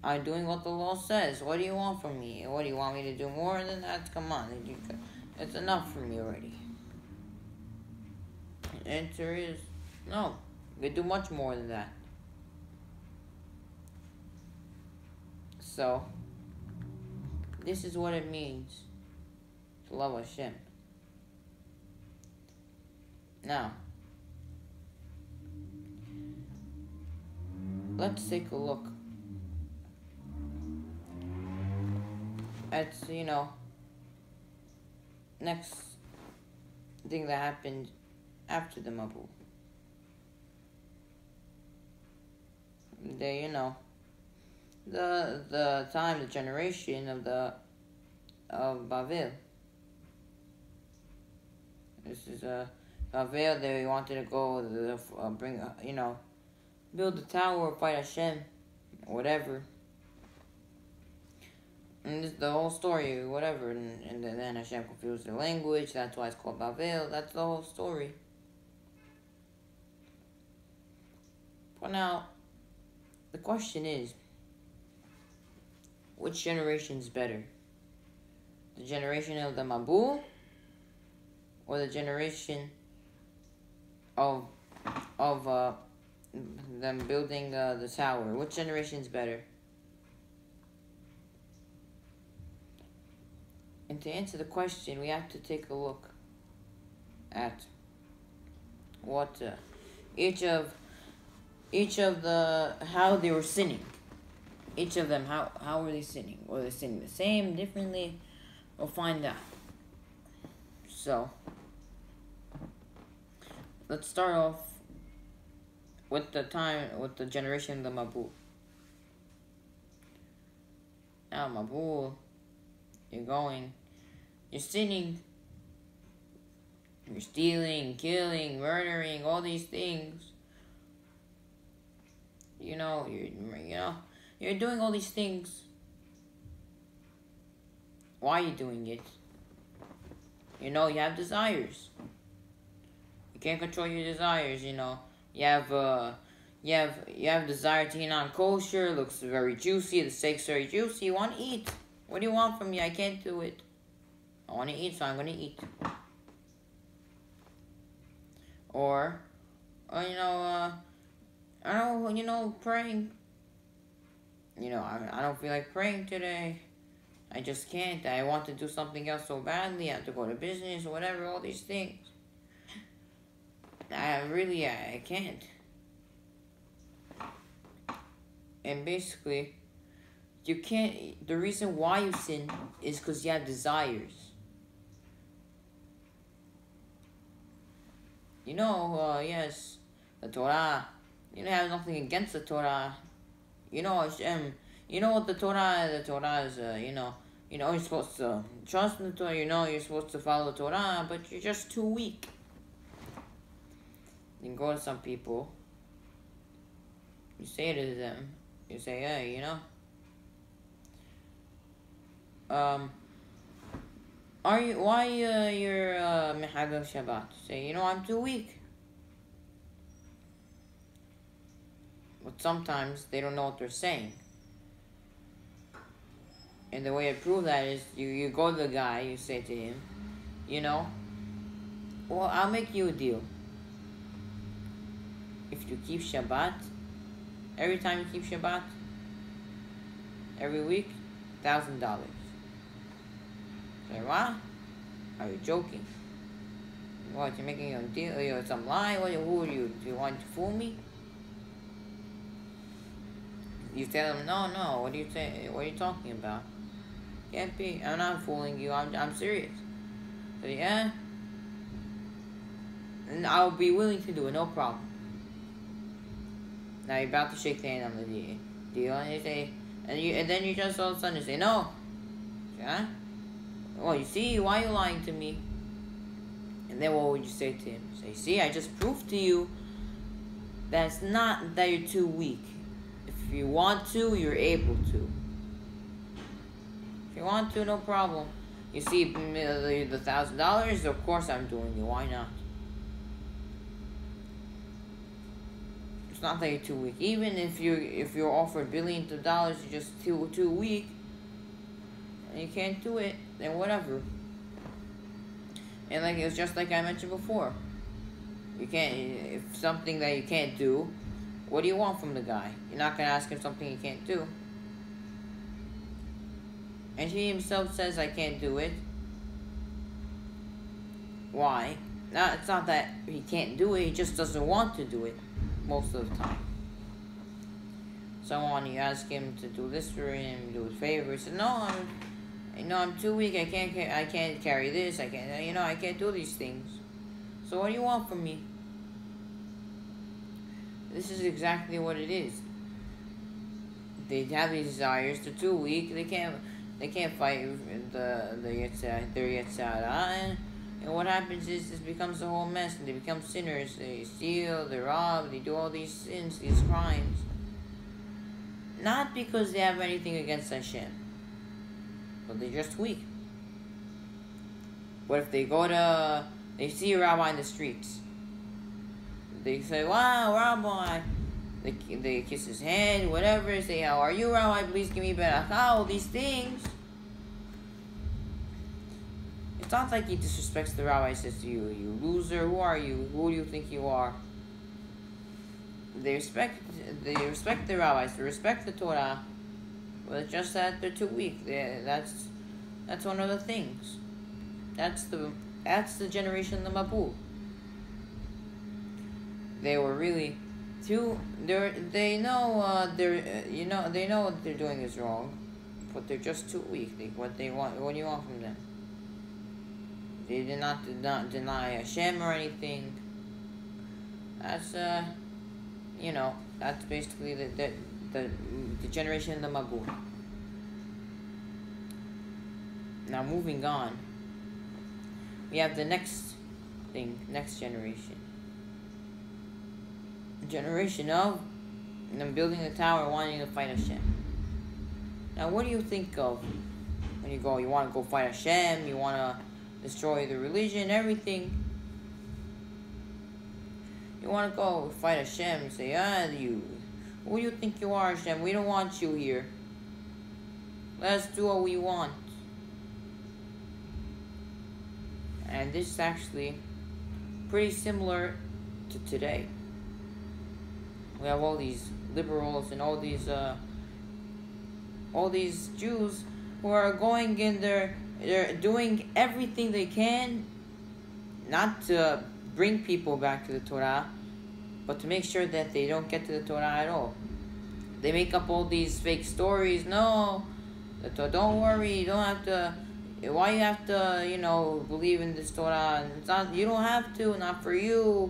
I'm doing what the law says. What do you want from me? What do you want me to do more than that? Come on. It's enough for me already. The answer is no. You can do much more than that. So, this is what it means to love Hashem. Now, let's take a look at, next thing that happened after the Mabul. The time, the generation of Bavel. This is Bavel. They wanted to go build the tower, fight Hashem, whatever. And this is the whole story, whatever. And then Hashem confused their language. That's why it's called Bavel. That's the whole story. But now, the question is, which generation is better? The generation of the Mabul, or the generation of them building the tower? Which generation is better? And to answer the question, we have to take a look at what each of the how they were sinning. Each of them, how were they sinning? Were they sinning the same, differently? We'll find out. So, let's start off with the generation of the Mabul. Now, Mabul, you're sinning, you're stealing, killing, murdering, all these things. You're doing all these things. Why are you doing it? You have desires. You can't control your desires, You have desire to eat non-kosher. It looks very juicy. The steak's very juicy. You want to eat. What do you want from me? I can't do it. I want to eat, so I'm going to eat. Or I don't, praying. I don't feel like praying today. I just can't. I want to do something else so badly. I have to go to business, whatever, all these things. I can't. And basically, you can't. The reason why you sin is because you have desires. Yes, the Torah. You don't have nothing against the Torah. Hashem. You know what the Torah is? The Torah is, you're supposed to trust in the Torah. You're supposed to follow the Torah, but you're just too weak. You can go to some people. You say to them, you say, hey, why you're Mehagel Shabbat? Say, I'm too weak. But sometimes they don't know what they're saying. And the way I prove that is you go to the guy, you say to him, Well, I'll make you a deal. If you keep Shabbat, every time you keep Shabbat, every week, $1,000. Say, what? Are you joking? What, you're making a deal? You're some lie? Who are you? Do you want to fool me? You tell them, no, what are you talking about? Can't be. I'm not fooling you. I'm serious. So yeah, and I'll be willing to do it, no problem. Now you're about to shake the hand on the deal, and you say, and then you just all of a sudden say no. Yeah. Well, you see, why are you lying to me? And then what would you say to him? Say, see, I just proved to you that it's not that you're too weak. If you want to, you're able to. If you want to, no problem. You see, the $1,000, of course I'm doing it. Why not? It's not that you're too weak. Even if you're offered billions of dollars, you're just too weak, and you can't do it, then whatever. And it's just like I mentioned before. You can't, if something that you can't do, what do you want from the guy? You're not gonna ask him something he can't do. And he himself says, I can't do it. Why? It's not that he can't do it, he just doesn't want to do it most of the time. Someone, you ask him to do this for him, do a favor, he says, no, I'm too weak, I can't carry this, I can't do these things. So what do you want from me? This is exactly what it is. They have these desires, they're too weak, they can't fight their Yetzirah, and what happens is this becomes a whole mess, and they become sinners. They steal, they rob, they do all these sins, these crimes. Not because they have anything against Hashem, but they're just weak. What if they see a rabbi in the streets? They say, wow, rabbi. They kiss his hand, whatever, say, how are you, rabbi? Please give me barakah, all these things. It's not like he disrespects the rabbi, says to you, you loser, who are you? Who do you think you are? They respect the rabbis, they respect the Torah, but it's just that they're too weak. That's one of the things. That's the generation of the Mabul. They were really they know what they're doing is wrong, but they're just too weak. What do you want from them? They did not deny Hashem or anything. That's that's basically the generation of the Mabul. Now moving on, we have the next generation. Generation of them building the tower, wanting to fight Hashem. Now, what do you think of when you want to go fight Hashem, you want to destroy the religion, everything? You want to go fight Hashem and say, who do you think you are, Hashem? We don't want you here. Let's do what we want. And this is actually pretty similar to today. We have all these liberals and all these Jews who are going in there, they're doing everything they can not to bring people back to the Torah, but to make sure that they don't get to the Torah at all. They make up all these fake stories. No, don't worry, you don't have to. Why you have to, believe in this Torah? It's not. You don't have to. Not for you.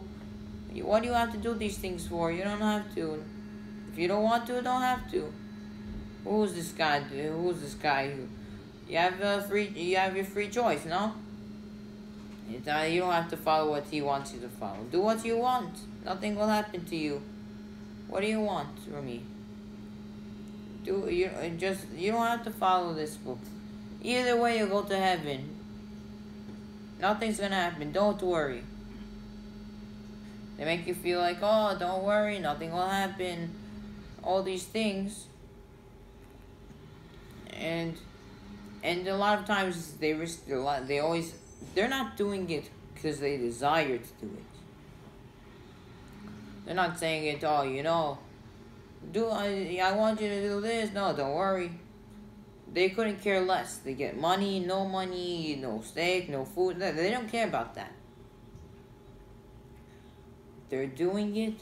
What do you have to do these things for? You don't have to. If you don't want to, don't have to. Who's this guy? You have your free choice, no? You don't have to follow what he wants you to follow. Do what you want. Nothing will happen to you. What do you want from me? You don't have to follow this book. Either way, you go to heaven. Nothing's gonna happen. Don't worry. They make you feel like, oh, don't worry, nothing will happen. All these things. And a lot of times they're not doing it because they desire to do it. They're not saying it, oh, you know, I want you to do this. No, don't worry. They couldn't care less. They get money, no steak, no food. They don't care about that. They're doing it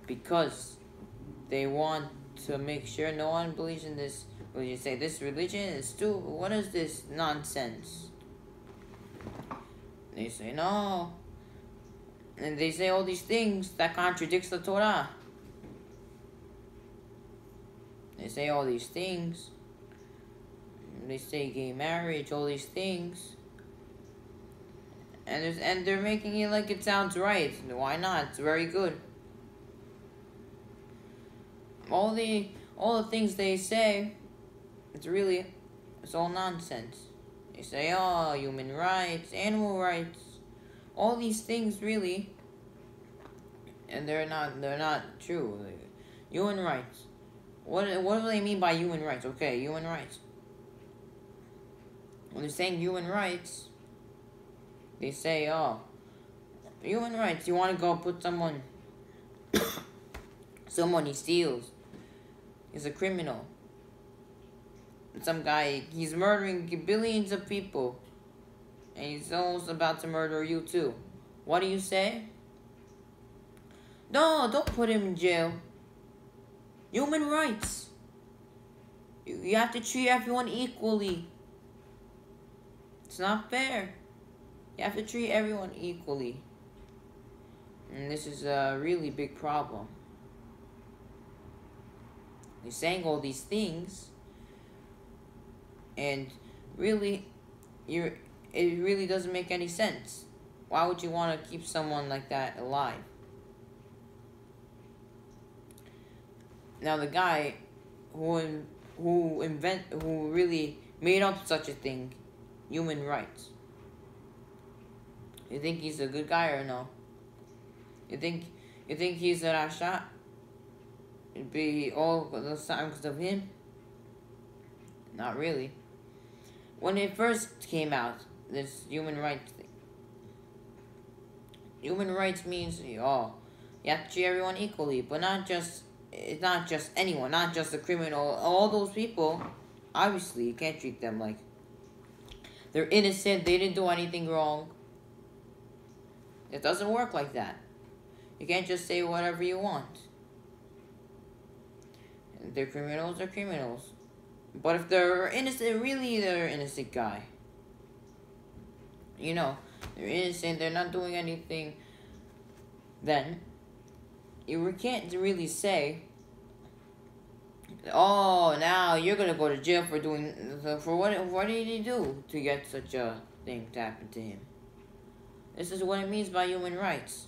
because they want to make sure no one believes in this religion. Say this religion is stupid. What is this nonsense? They say no. And they say all these things that contradicts the Torah. They say all these things. They say gay marriage, all these things. And they're making it like it sounds right. Why not? It's very good. All the things they say, it's all nonsense. They say, oh, human rights, animal rights, all these things really, and they're not true. Human rights. What do they mean by human rights? Okay, human rights. When they're saying human rights, they say, oh, human rights. You want to go put someone he steals. He's a criminal. Some guy, he's murdering billions of people. And he's almost about to murder you too. What do you say? No, don't put him in jail. Human rights. You have to treat everyone equally. It's not fair. You have to treat everyone equally. And this is a really big problem. You're saying all these things, and really, it really doesn't make any sense. Why would you want to keep someone like that alive? Now the guy who really made up such a thing, human rights. You think he's a good guy or no? You think he's a Rasha? It'd be all the time because of him? Not really. When it first came out, this human rights thing. Human rights means, oh, you have to treat everyone equally, but it's not just anyone, not just a criminal. All those people, obviously, you can't treat them like they're innocent, they didn't do anything wrong. It doesn't work like that. You can't just say whatever you want. If they're criminals, they're criminals. But if they're innocent, really they're an innocent guy. You know, they're innocent, they're not doing anything. Then, you can't really say, oh, now you're going to go to jail for doing, for what did he do to get such a thing to happen to him? This is what it means by human rights.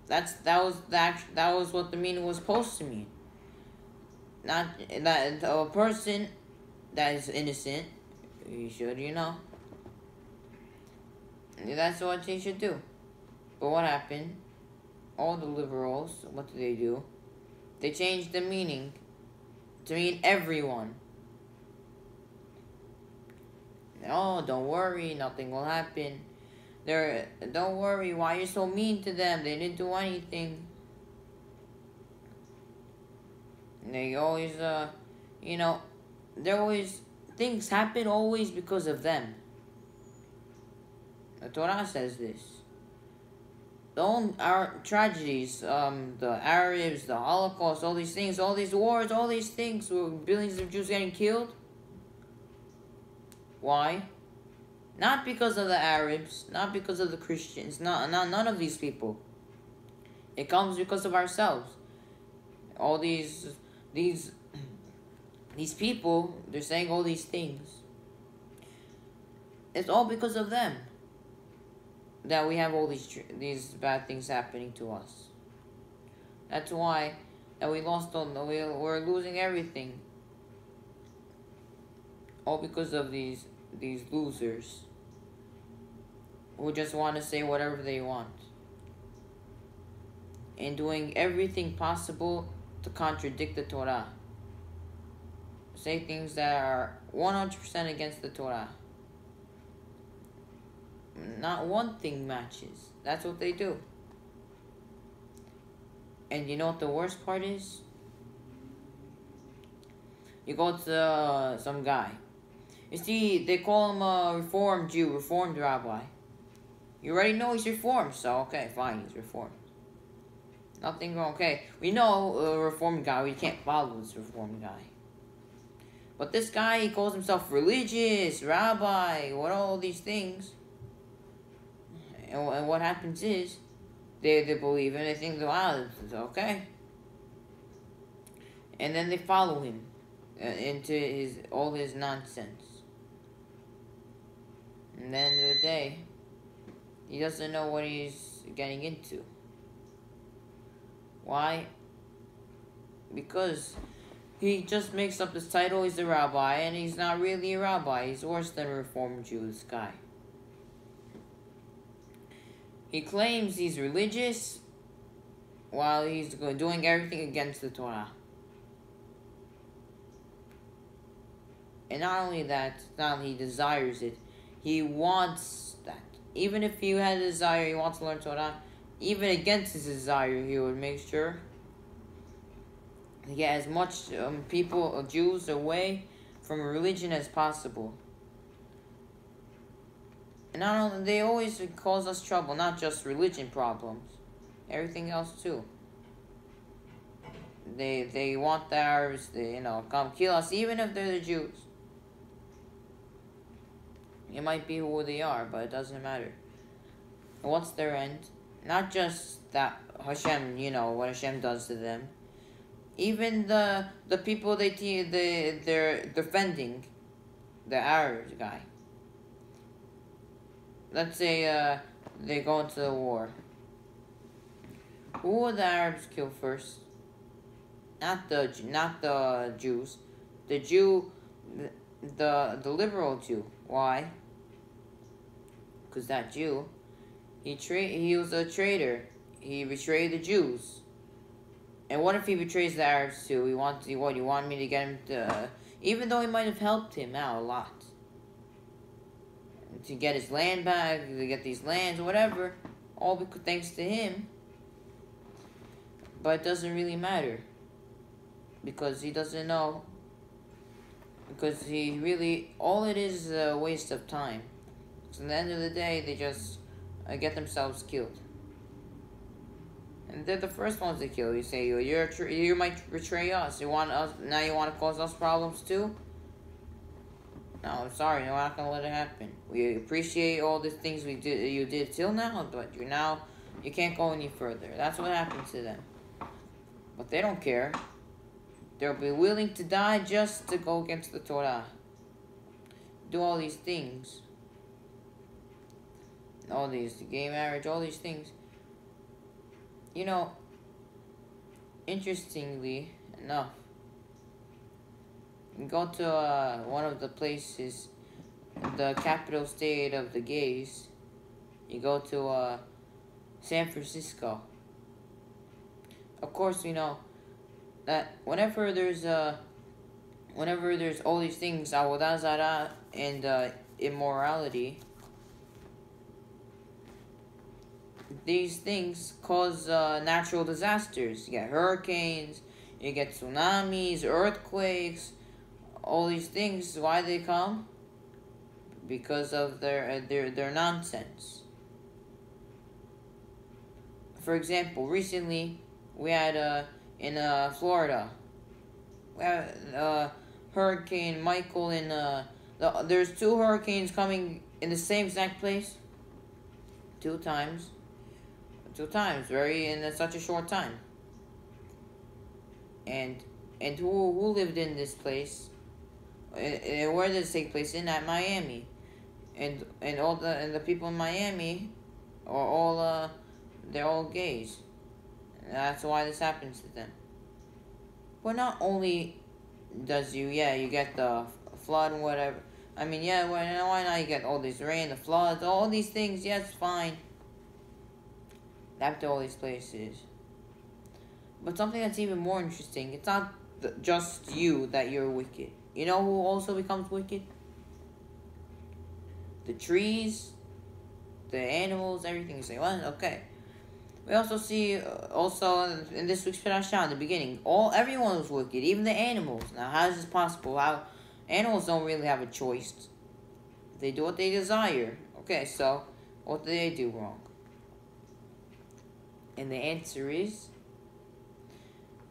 That was what the meaning was supposed to mean. Not that a person that is innocent, he should, you know. That's what he should do. But what happened? All the liberals, what do? They changed the meaning to mean everyone. Oh, don't worry, nothing will happen. Don't worry, why are you so mean to them? They didn't do anything. They always, you know, things happen always because of them. The Torah says this. Our tragedies, the Arabs, the Holocaust, all these things, all these wars, all these things, where billions of Jews getting killed. Why? Not because of the Arabs, not because of the Christians, none of these people. It comes because of ourselves. All these people, they're saying all these things. It's all because of them that we have all these bad things happening to us. That's why that we're losing everything. All because of these losers who just want to say whatever they want and doing everything possible to contradict the Torah. Say things that are 100% against the Torah. not one thing matches. That's what they do. And you know what the worst part is? You go to some guy. You see, they call him a Reformed Jew, Reformed Rabbi. You already know he's Reformed, so okay, fine, he's Reformed. Nothing wrong. Okay, we know a Reformed guy, we can't follow this Reformed guy. But this guy, he calls himself religious, rabbi, what all these things. And what happens is, they believe him, they think, wow, this is okay. And then they follow him into all his nonsense. And then at the end of the day, he doesn't know what he's getting into. Why? Because he just makes up this title, he's a rabbi, and he's not really a rabbi. He's worse than a Reformed Jew, this guy. He claims he's religious while he's doing everything against the Torah. And not only that, not only he desires it, he wants that. Even if he had a desire, he wants to learn Torah, even against his desire, he would make sure to get as much Jews away from religion as possible. And not only, they always cause us trouble, not just religion problems, everything else too. They want the Arabs to, come kill us, even if they're the Jews. It might be who they are, but it doesn't matter. And what's their end? Not just that Hashem, what Hashem does to them. Even the people they're defending, the Arabs guy. Let's say they go into the war. Who will the Arabs kill first? Not the Jews. The Jew, the liberal Jew. Why? Because that Jew, he was a traitor. He betrayed the Jews. And what if he betrays the Arabs too? You want me to get him to... even though he might have helped him out a lot. To get his land back, to get these lands, whatever. All thanks to him. But it doesn't really matter. Because he doesn't know. Because all it is a waste of time. So at the end of the day, they just get themselves killed. And they're the first ones to kill. You say, you might betray us. You want to cause us problems too? No, I'm sorry. No, we're not gonna let it happen. We appreciate all the things you did till now, but you can't go any further. That's what happens to them. But they don't care. They'll be willing to die just to go against the Torah. Do all these things. All these gay marriage, all these things. Interestingly enough, you go to one of the places, the capital state of the gays. You go to San Francisco. Of course, we know that whenever there's all these things, avodah zarah and immorality, these things cause natural disasters. You get hurricanes, you get tsunamis, earthquakes, all these things. Why they come? Because of their nonsense. For example, recently we had in Florida, we had Hurricane Michael in there's 2 hurricanes coming in the same exact place. 2 times, in such a short time. And who lived in this place? And where did it take place? At Miami, and the people in Miami are all they're all gays. And that's why this happens to them. But not only does you get the flood and whatever. I mean, why not? You get all this rain, the floods, all these things. Yes, fine. After all these places. But something that's even more interesting, it's not just you that you're wicked. You know who also becomes wicked? The trees the animals, everything. You say, well, okay. We also see, also in this week's Parashah, in the beginning, everyone was wicked, even the animals. Now, how is this possible? How animals don't really have a choice. They do what they desire. Okay, so what do they do wrong? And the answer is,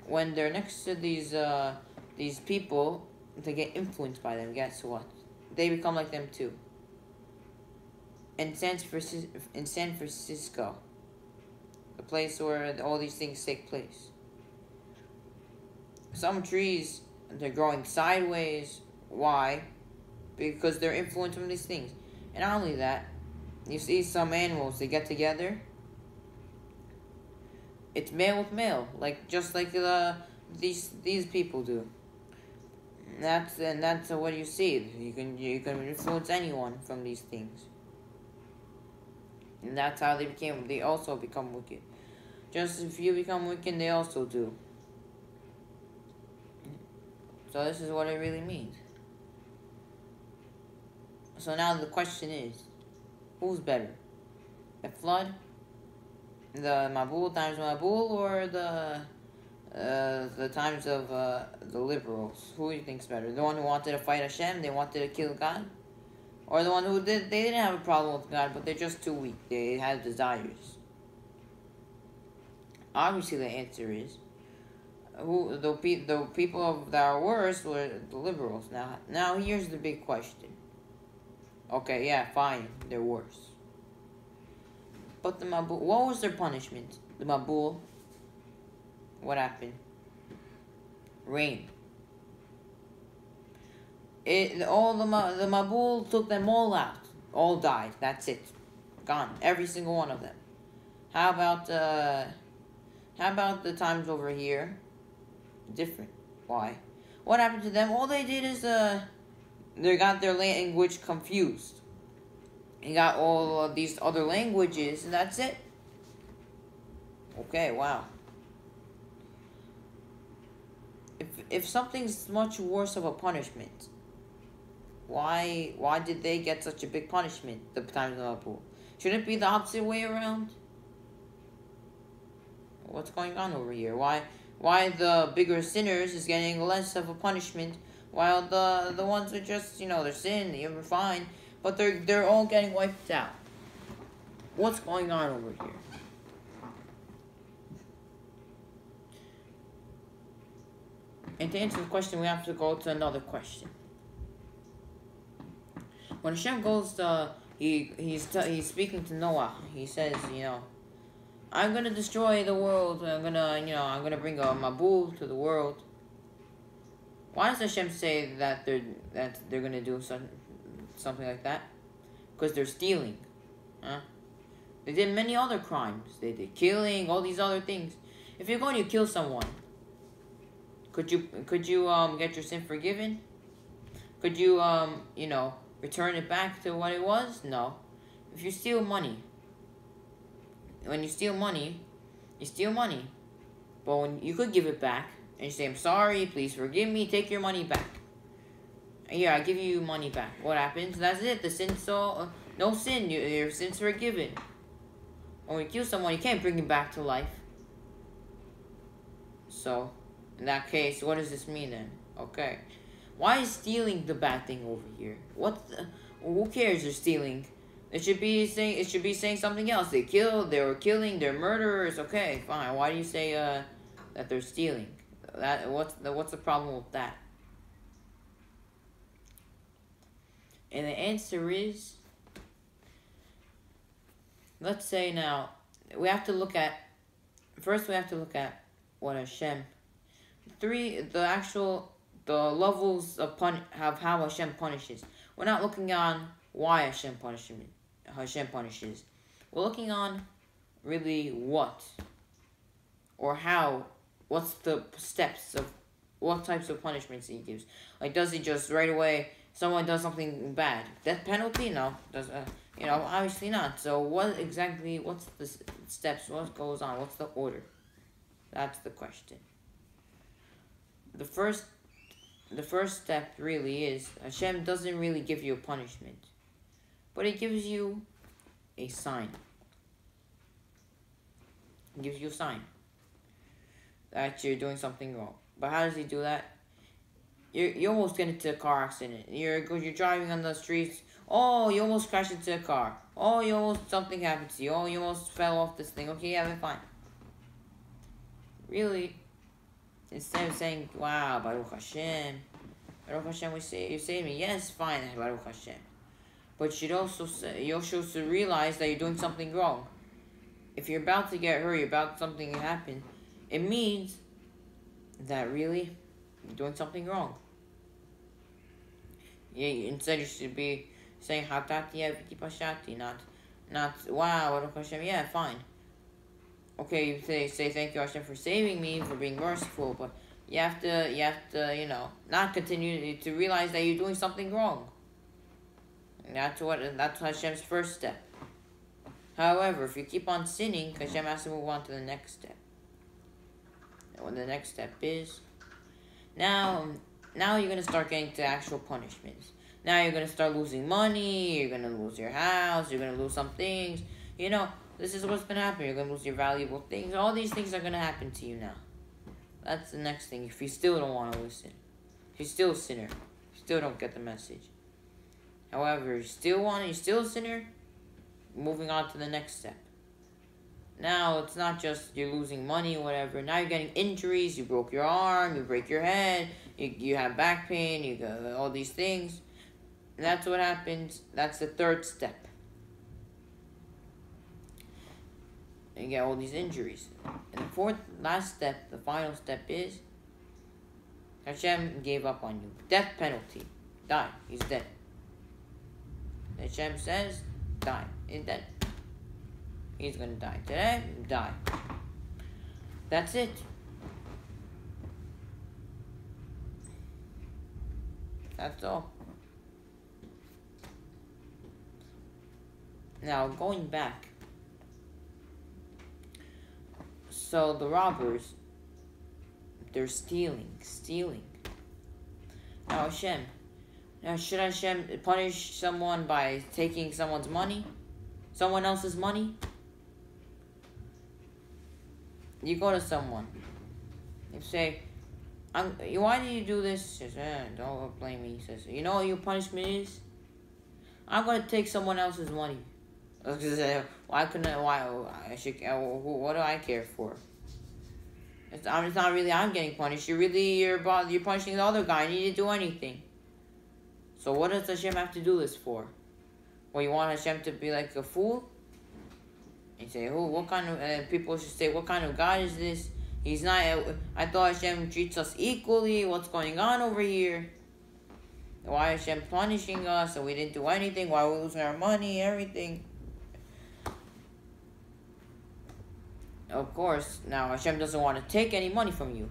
when they're next to these people, they get influenced by them. Guess what? They become like them too. In San Francisco, the place where all these things take place, some trees, they're growing sideways. Why? Because they're influenced from these things. And not only that, you see some animals, they get together. It's male with male, just like these people do. And that's what you see. You can influence anyone from these things. And that's how they also become wicked. Just if you become wicked, they also do. So this is what it really means. So now the question is, who's better? The flood? The Mabul times Mabul, or the times of the liberals? Who do you think's better? The one who wanted to fight Hashem, they wanted to kill God? Or the one who they didn't have a problem with God, but they're just too weak. They had desires. Obviously, the answer is the people that are worse were the liberals. Now here's the big question. Okay, yeah, fine, they're worse. But the Mabul, what was their punishment? The Mabul, what happened? Rain. The Mabul took them all out. All died. That's it. Gone. Every single one of them. How about the times over here? Different. Why? What happened to them? All they did is they got their language confused. They got all of these other languages, and that's it. Okay, wow. If something's much worse of a punishment, why did they get such a big punishment the times of Mabul? Shouldn't it be the opposite way around? What's going on over here? Why the bigger sinners is getting less of a punishment, while the ones who just, they're sin, they're fine, but they're all getting wiped out? What's going on over here? And to answer the question, we have to go to another question. When Hashem goes he's speaking to Noah. He says, I'm gonna destroy the world. I'm gonna bring a Mabul to the world. Why does Hashem say that they're gonna do something like that? Because they're stealing, huh? They did many other crimes. They did killing, all these other things. If you're going to kill someone, could you get your sin forgiven? Could you return it back to what it was? No. If you steal money, when you steal money, you steal money. But when you could give it back and you say, I'm sorry, please forgive me, take your money back. Yeah, I give you money back. What happens? That's it. The sin, no sin. Your sin's forgiven. When you kill someone, you can't bring him back to life. So, in that case, what does this mean then? Okay. Why is stealing the bad thing over here? Who cares they're stealing? It should be saying something else. They were killing, they're murderers. Okay, fine. Why do you say that they're stealing? What's the problem with that? And the answer is, let's say now, we have to look at what Hashem, the levels of how Hashem punishes. We're not looking on why Hashem punishes. We're looking on really what or how. What's the steps of what types of punishments he gives? Like, does he just right away? Someone does something bad, death penalty? No. Obviously not. So what's the steps? What goes on? What's the order? That's the question. The first step really is Hashem doesn't really give you a punishment, but He gives you a sign. He gives you a sign that you're doing something wrong. But how does he do that? You almost get into a car accident. You're driving on the streets. Oh, you almost crashed into a car. Oh, something happened to you. Oh, you almost fell off this thing. Okay, yeah, that's fine. Really, instead of saying, wow, Baruch Hashem, you say to me, yes, fine, Baruch Hashem. But you're supposed to realize that you're doing something wrong. If you're about to get hurt, you're about something to happen, it means that really you're doing something wrong. Yeah, instead you should be saying Hatati Aviti Pashati, not wow, Baruch Hashem, yeah, fine. Okay, you say thank you Hashem for saving me, for being merciful, but you have to, not continue to realize that you're doing something wrong. And that's Hashem's first step. However, if you keep on sinning, Hashem has to move on to the next step. And what the next step is, now you're going to start getting to actual punishments. Now you're going to start losing money, you're going to lose your house, you're going to lose some things. This is what's going to happen. You're going to lose your valuable things. All these things are going to happen to you now. That's the next thing. If you still don't want to listen. If you're still a sinner. You still don't get the message. However, you're still a sinner, moving on to the next step. Now, it's not just you're losing money or whatever. Now you're getting injuries. You broke your arm. You break your head. You have back pain. You got all these things. And that's what happens. That's the third step. And you get all these injuries. And the last step, the final step is Hashem gave up on you. Death penalty. Die. He's dead. Hashem says, die. He's dead. He's going to die. Today, die. That's it. That's all. Now, going back. So, the robbers, they're stealing. Now, should Hashem punish someone by taking someone's money? Someone else's money? You go to someone. You say, why did you do this? He says, don't blame me. He says, you know what your punishment is? I'm going to take someone else's money. What do I care for? It's not really I'm getting punished. You're punishing the other guy. You didn't do anything. So what does Hashem have to do this for? Well, you want Hashem to be like a fool? You say, what kind of... people should say, what kind of God is this? He's not... I thought Hashem treats us equally. What's going on over here? Why is Hashem punishing us? And we didn't do anything. Why are we losing our money? Everything. Of course, now Hashem doesn't want to take any money from you.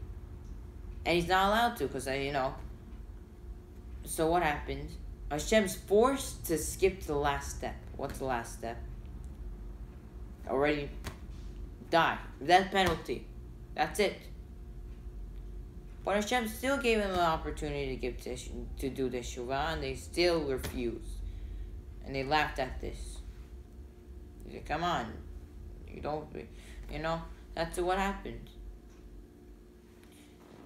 And He's not allowed to, because, So what happens? Hashem's forced to skip to the last step. What's the last step? Already die. Death penalty. That's it. But Hashem still gave him an opportunity to do this Shuvah, and they still refused. And they laughed at this. He said, come on. You don't... that's what happened.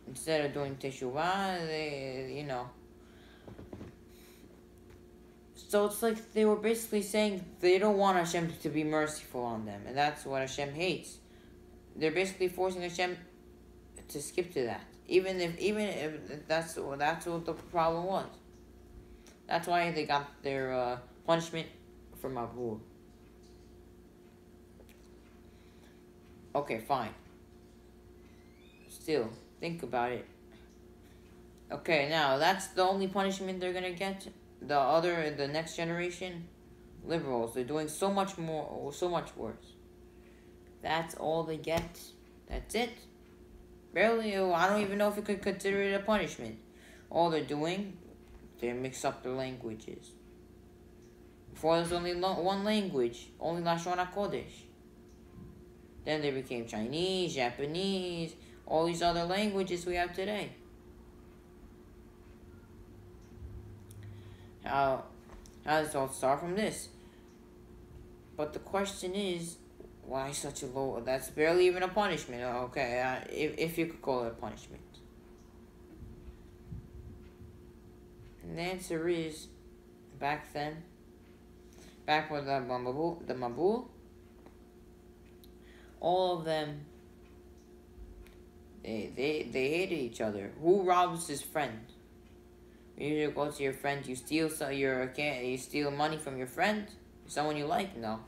Instead of doing teshuvah, they, So it's like they were basically saying they don't want Hashem to be merciful on them. And that's what Hashem hates. They're basically forcing Hashem to skip to that. Even if that's what the problem was. That's why they got their punishment from Abu. Okay, fine. Still, think about it. Okay, now that's the only punishment they're gonna get. The next generation, liberals, they're doing so much more, so much worse. That's all they get. That's it. Barely. I don't even know if you could consider it a punishment. All they're doing, they mix up their languages. Before there was only one language, only Lashon HaKodesh. Then they became Chinese, Japanese, all these other languages we have today. How does it all start from this? But the question is, why such a low? That's barely even a punishment. Okay, if you could call it a punishment. And the answer is, back with the Mabul, all of them, they hated each other. Who robs his friend? You go to your friend, you steal you steal money from your friend, someone you like. No.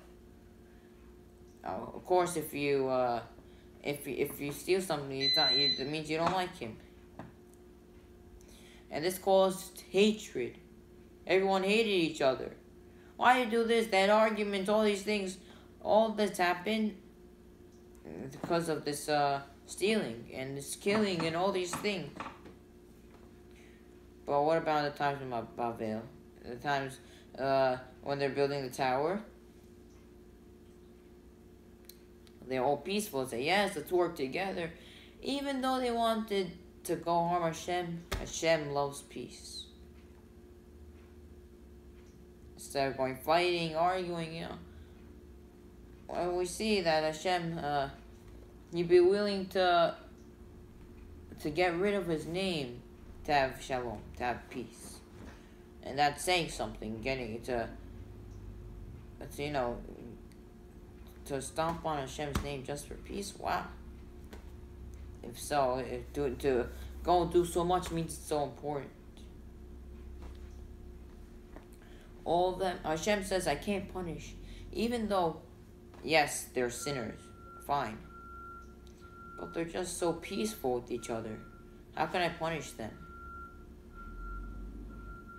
Of course, if you steal something, it means you don't like him. And this caused hatred. Everyone hated each other. Why you do this? That argument, all these things, all this happened because of this stealing and this killing and all these things. But what about the times in Babel? The times when they're building the tower? They're all peaceful. Say, yes, let's work together. Even though they wanted to go harm Hashem, Hashem loves peace. Instead of going fighting, arguing, well, we see that Hashem, he'd be willing to get rid of his name to have shalom, to have peace. And that's saying something, to stomp on Hashem's name just for peace. Wow. If so, to go and do so much means it's so important. All of them, Hashem says, I can't punish. Even though, yes, they're sinners. Fine. But they're just so peaceful with each other. How can I punish them?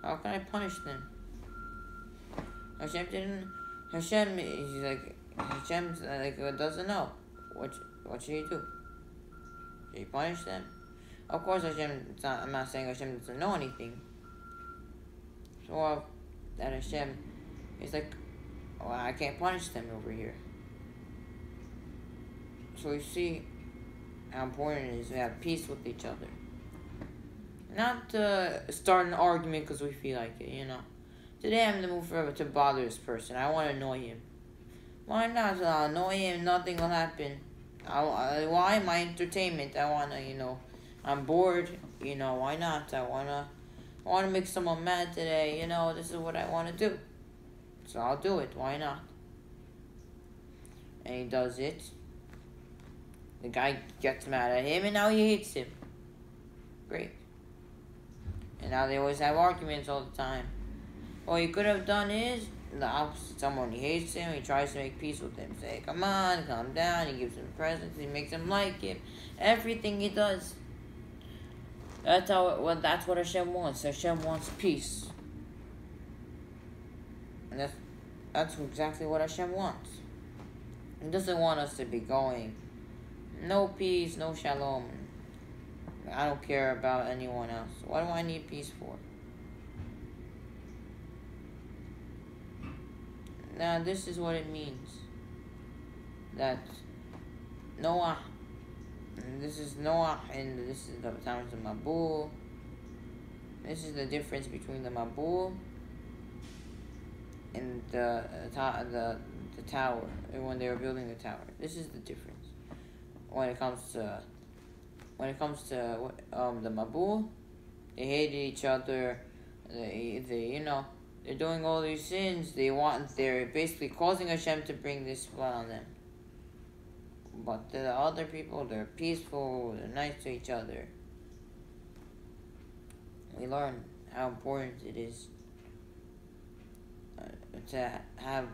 How can I punish them? Hashem doesn't know. What should he do? Should he punish them? Of course, I'm not saying Hashem doesn't know anything. So that Hashem is like, well, I can't punish them over here. So we see how important it is to have peace with each other. Not to start an argument because we feel like it, Today I'm in the mood to bother this person. I want to annoy him. Why not? I'll annoy him, nothing will happen. Why? My entertainment. I want to, I'm bored. Why not? I want to make someone mad today. This is what I want to do. So I'll do it. Why not? And he does it. The guy gets mad at him and now he hates him. Great. And now they always have arguments all the time. What he could have done is the opposite. Someone he hates him, he tries to make peace with him. Say, come on, calm down. He gives him presents. He makes him like him. Everything he does. That's what Hashem wants. Hashem wants peace. And that's exactly what Hashem wants. He doesn't want us to be going, no peace, no shalom. I don't care about anyone else. What do I need peace for? Now, this is what it means. That Noah, and this is Noah, and this is the times of Mabul. This is the difference between the Mabul and the tower, when they were building the tower. This is the difference. When it comes to the Mabul, they hated each other. They're doing all these sins. They're basically causing Hashem to bring this flood on them. But the other people, they're peaceful. They're nice to each other. We learn how important it is to have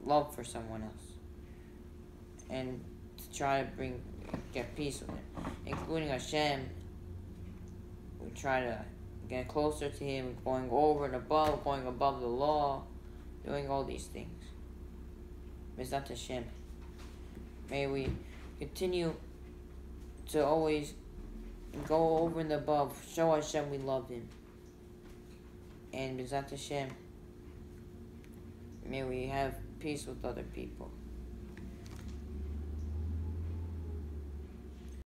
love for someone else and to try to get peace with him, including Hashem. We try to get closer to him, going over and above, going above the law, doing all these things. Bezat Hashem. May we continue to always go over and above, show Hashem we love him. And Bezat Hashem, may we have peace with other people.